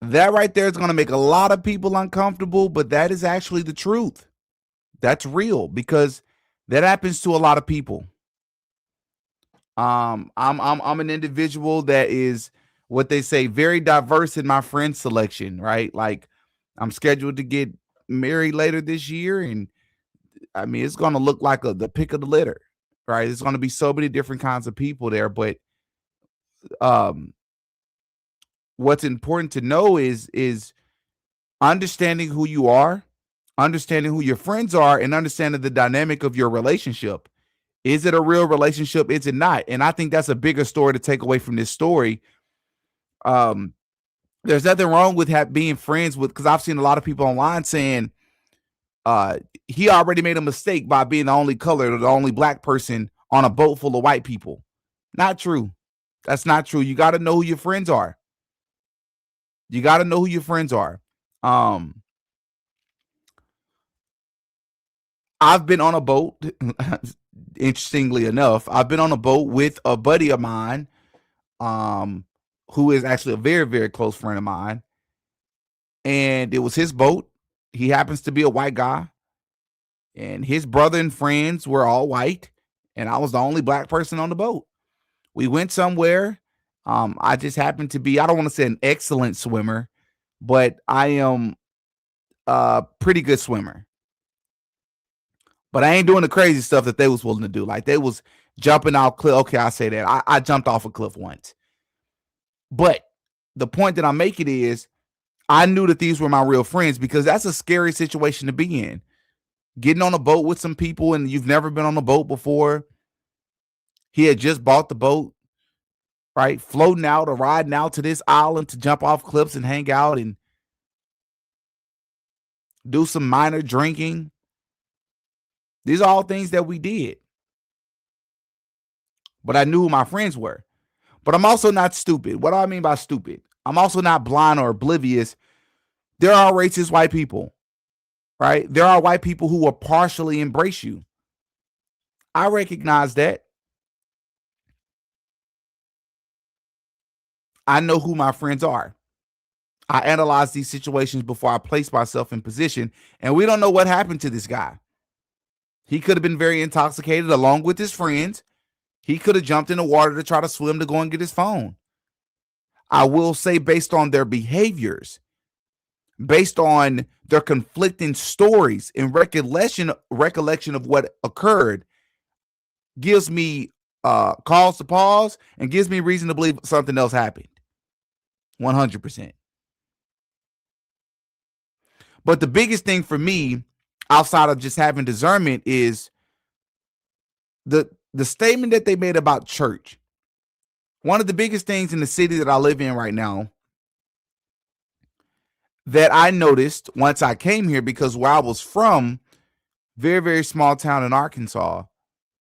That right there is going to make a lot of people uncomfortable, but that is actually the truth. That's real because that happens to a lot of people. I'm an individual that is what they say very diverse in my friend selection, right? Like I'm scheduled to get married later this year, and I mean it's going to look like the pick of the litter, right? There's going to be so many different kinds of people there, but what's important to know is understanding who you are, understanding who your friends are, and understanding the dynamic of your relationship. Is it a real relationship? Is it not? And I think that's a bigger story to take away from this story. There's nothing wrong with being friends with, because I've seen a lot of people online saying he already made a mistake by being the only colored or the only black person on a boat full of white people. Not true. That's not true. You got to know who your friends are. You got to know who your friends are. I've been on a boat. Interestingly enough, I've been on a boat with a buddy of mine, who is actually a very, very close friend of mine. And it was his boat. He happens to be a white guy. And his brother and friends were all white. And I was the only black person on the boat. We went somewhere. I just happened to be, I don't want to say an excellent swimmer, but I am a pretty good swimmer. But I ain't doing the crazy stuff that they was willing to do. Like they was jumping off cliff. Okay, I say that. I jumped off a cliff once. But the point that I'm making is I knew that these were my real friends because that's a scary situation to be in. Getting on a boat with some people and you've never been on a boat before. He had just bought the boat, right? Floating out or riding out to this island to jump off cliffs and hang out and do some minor drinking. These are all things that we did. But I knew who my friends were. But I'm also not stupid. What do I mean by stupid? I'm also not blind or oblivious. There are racist white people, right? There are white people who will partially embrace you. I recognize that. I know who my friends are. I analyze these situations before I place myself in position, and we don't know what happened to this guy. He could have been very intoxicated along with his friends. He could have jumped in the water to try to swim to go and get his phone. I will say, based on their behaviors, based on their conflicting stories and recollection of what occurred, gives me cause to pause and gives me reason to believe something else happened. 100%. But the biggest thing for me, outside of just having discernment, is the statement that they made about church. One of the biggest things in the city that I live in right now that I noticed once I came here, because where I was from, very, very small town in Arkansas,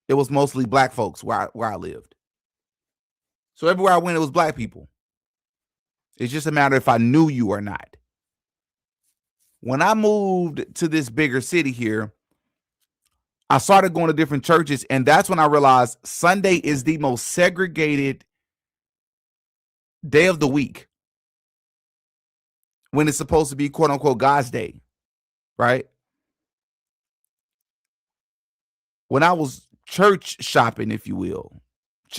it was mostly black folks where I lived. So everywhere I went, it was black people. It's just a matter if I knew you or not. When I moved to this bigger city here, I started going to different churches, and that's when I realized Sunday is the most segregated day of the week when it's supposed to be quote unquote God's day, right? When I was church shopping, if you will,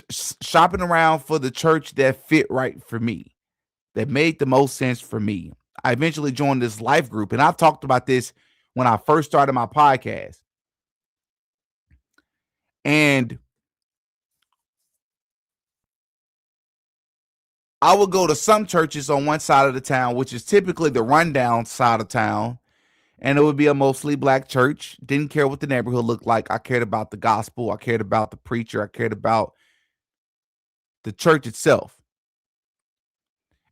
shopping around for the church that fit right for me, that made the most sense for me, I eventually joined this life group, and I've talked about this when I first started my podcast. And I would go to some churches on one side of the town, which is typically the rundown side of town, and it would be a mostly black church. Didn't care what the neighborhood looked like. I cared about the gospel. I cared about the preacher. I cared about the church itself.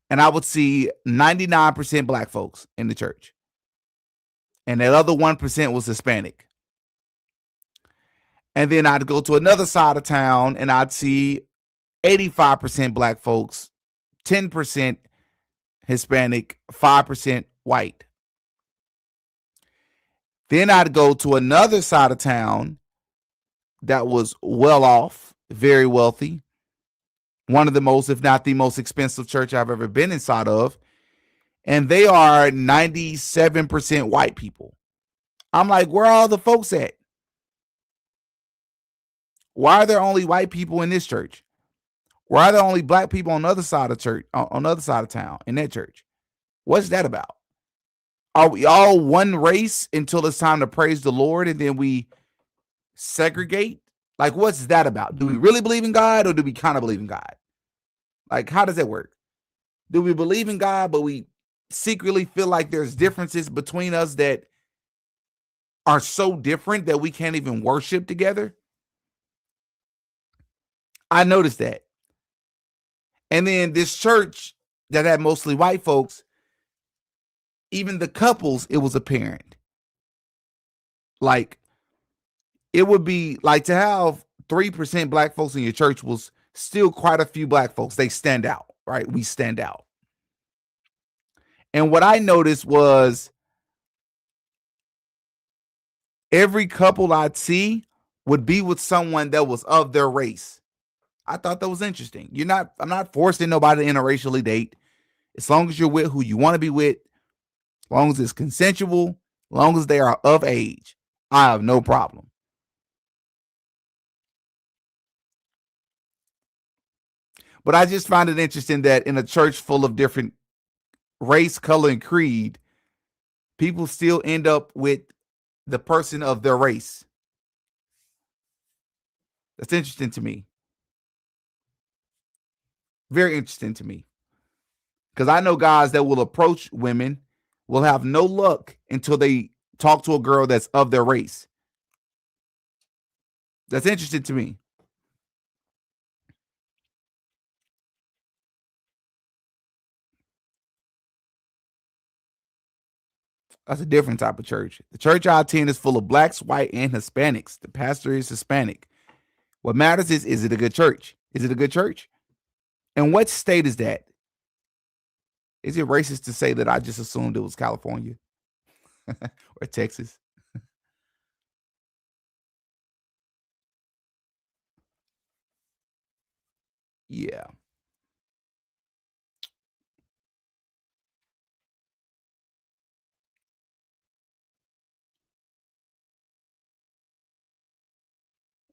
And I would see 99% black folks in the church. and that other 1% was Hispanic. And then I'd go to another side of town and I'd see 85% black folks, 10% Hispanic, 5% white. Then I'd go to another side of town that was well off, very wealthy. One of the most, if not the most expensive church I've ever been inside of. And they are 97% white people. I'm like, where are all the folks at? Why are there only white people in this church? Why are there only black people on the other side of church, on the other side of town in that church? What's that about? Are we all one race until it's time to praise the Lord and then we segregate? Like, what's that about? Do we really believe in God or do we kind of believe in God? Like, how does that work? Do we believe in God, but we secretly feel like there's differences between us that are so different that we can't even worship together? I noticed that. And then this church that had mostly white folks, even the couples, it was apparent. Like, it would be like to have 3% black folks in your church was still quite a few black folks. They stand out, right? We stand out. And what I noticed was every couple I'd see would be with someone that was of their race. I thought that was interesting. I'm not forcing nobody to interracially date. As long as you're with who you want to be with, as long as it's consensual, as long as they are of age, I have no problem. But I just find it interesting that in a church full of different race, color, and creed, people still end up with the person of their race. That's interesting to me. Very interesting to me. Because I know guys that will approach women, will have no luck until they talk to a girl that's of their race. That's interesting to me. That's a different type of church. The church I attend is full of blacks, white, and Hispanics. The pastor is Hispanic. What matters is it a good church? Is it a good church? And what state is that? Is it racist to say that I just assumed it was California or Texas? Yeah.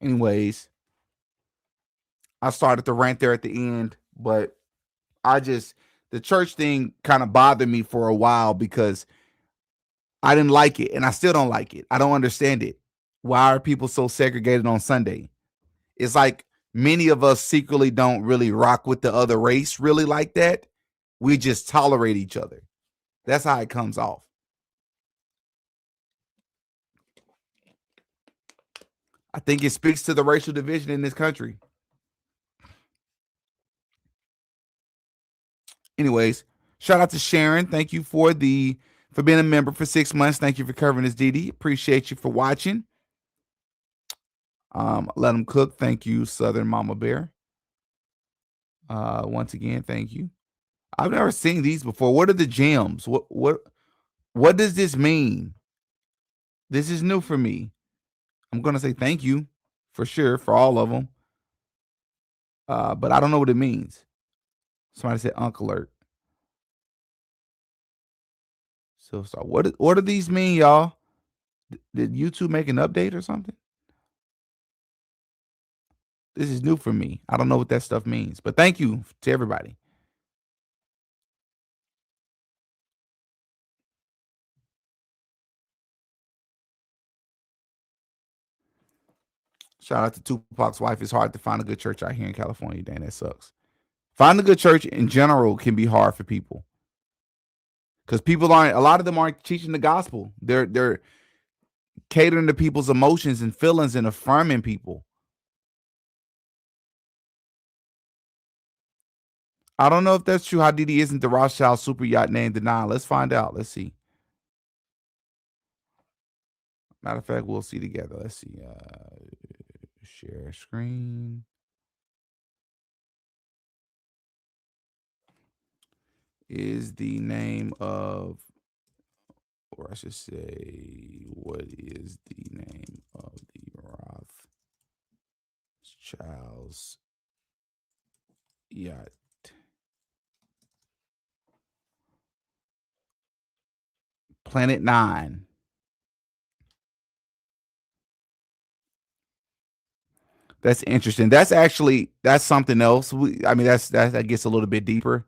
Anyways, I started to rant there at the end, but the church thing kind of bothered me for a while because I didn't like it and I still don't like it. I don't understand it. Why are people so segregated on Sunday? It's like many of us secretly don't really rock with the other race really like that. We just tolerate each other. That's how it comes off. I think it speaks to the racial division in this country. Anyways, shout out to Sharon. Thank you for being a member for 6 months. Thank you for covering this, Didi. Appreciate you for watching. Let them cook. Thank you, Southern Mama Bear. Once again, thank you. I've never seen these before. What are the gems? What does this mean? This is new for me. I'm gonna say thank you for sure for all of them. But I don't know what it means. Somebody said Uncle Alert. So what do these mean, y'all? Did YouTube make an update or something? This is new for me. I don't know what that stuff means. But thank you to everybody. Shout out to Tupac's wife. It's hard to find a good church out here in California. Dang, that sucks. Finding a good church in general can be hard for people. Because a lot of them aren't teaching the gospel. They're catering to people's emotions and feelings and affirming people. I don't know if that's true. How Didi isn't the Rothschild super yacht named the Nile. Let's find out. Let's see. Matter of fact, we'll see together. Let's see. Share screen. Is the name of, or I should say, what is the name of the Rothschilds yacht? Planet 9. That's interesting. That's something else. That gets a little bit deeper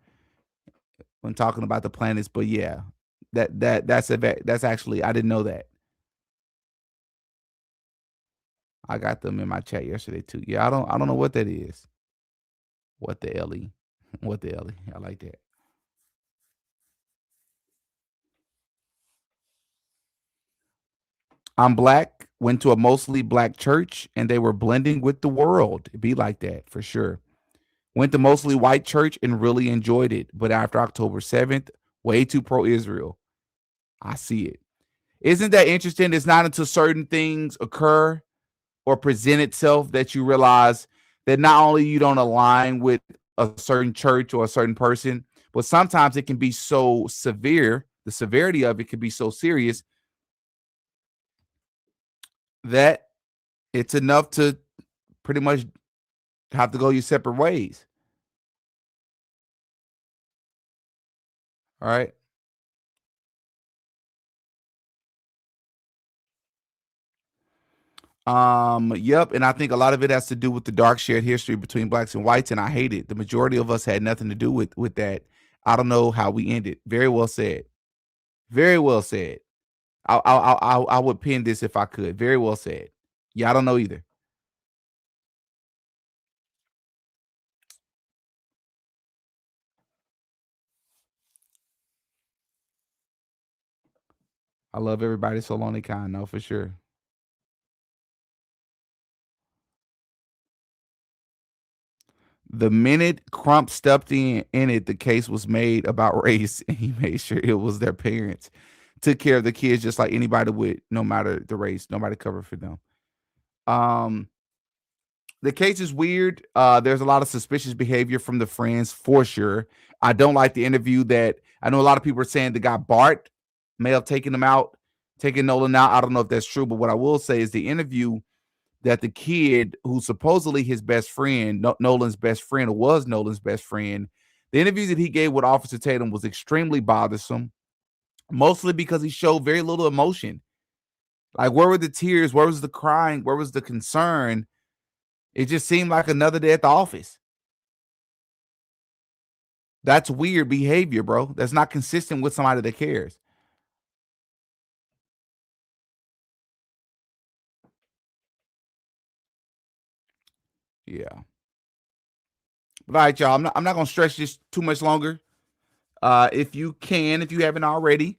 when talking about the planets. But yeah, that's actually, I didn't know that. I got them in my chat yesterday too. Yeah, I don't know what that is. What the Ellie? What the Ellie? I like that. I'm black, went to a mostly black church, and they were blending with the world. It'd be like that for sure. Went to mostly white church and really enjoyed it. But after October 7th, way too pro-Israel. I see it. Isn't that interesting? It's not until certain things occur or present itself that you realize that not only you don't align with a certain church or a certain person, but sometimes it can be so severe. The severity of it can be so serious that it's enough to pretty much have to go your separate ways. All right. Yep, and I think a lot of it has to do with the dark shared history between blacks and whites, and I hate it. The majority of us had nothing to do with that. I don't know how we ended. Very well said. Very well said. I would pin this if I could. Very well said. Yeah, I don't know either. I love everybody so lonely kind, no, for sure. The minute Crump stepped in it, the case was made about race, and he made sure it was their parents. Took care of the kids just like anybody would, no matter the race. Nobody covered for them. The case is weird. There's a lot of suspicious behavior from the friends for sure. I don't like the interview that I know a lot of people are saying the guy Bart may have taken him out, taken Nolan out. I don't know if that's true, but what I will say is the interview that the kid who's supposedly his best friend, Nolan's best friend, or was Nolan's best friend, the interview that he gave with Officer Tatum was extremely bothersome, mostly because he showed very little emotion. Like, where were the tears? Where was the crying? Where was the concern? It just seemed like another day at the office. That's weird behavior, bro. That's not consistent with somebody that cares. Yeah. But all right, y'all. I'm not gonna stretch this too much longer. If you haven't already,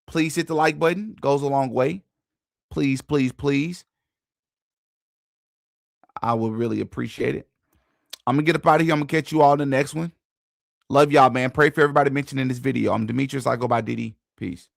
please hit the like button. Goes a long way. Please, please, please. I would really appreciate it. I'm gonna get up out of here. I'm gonna catch you all in the next one. Love y'all, man. Pray for everybody mentioned in this video. I'm Demetrius. I go by Diddy. Peace.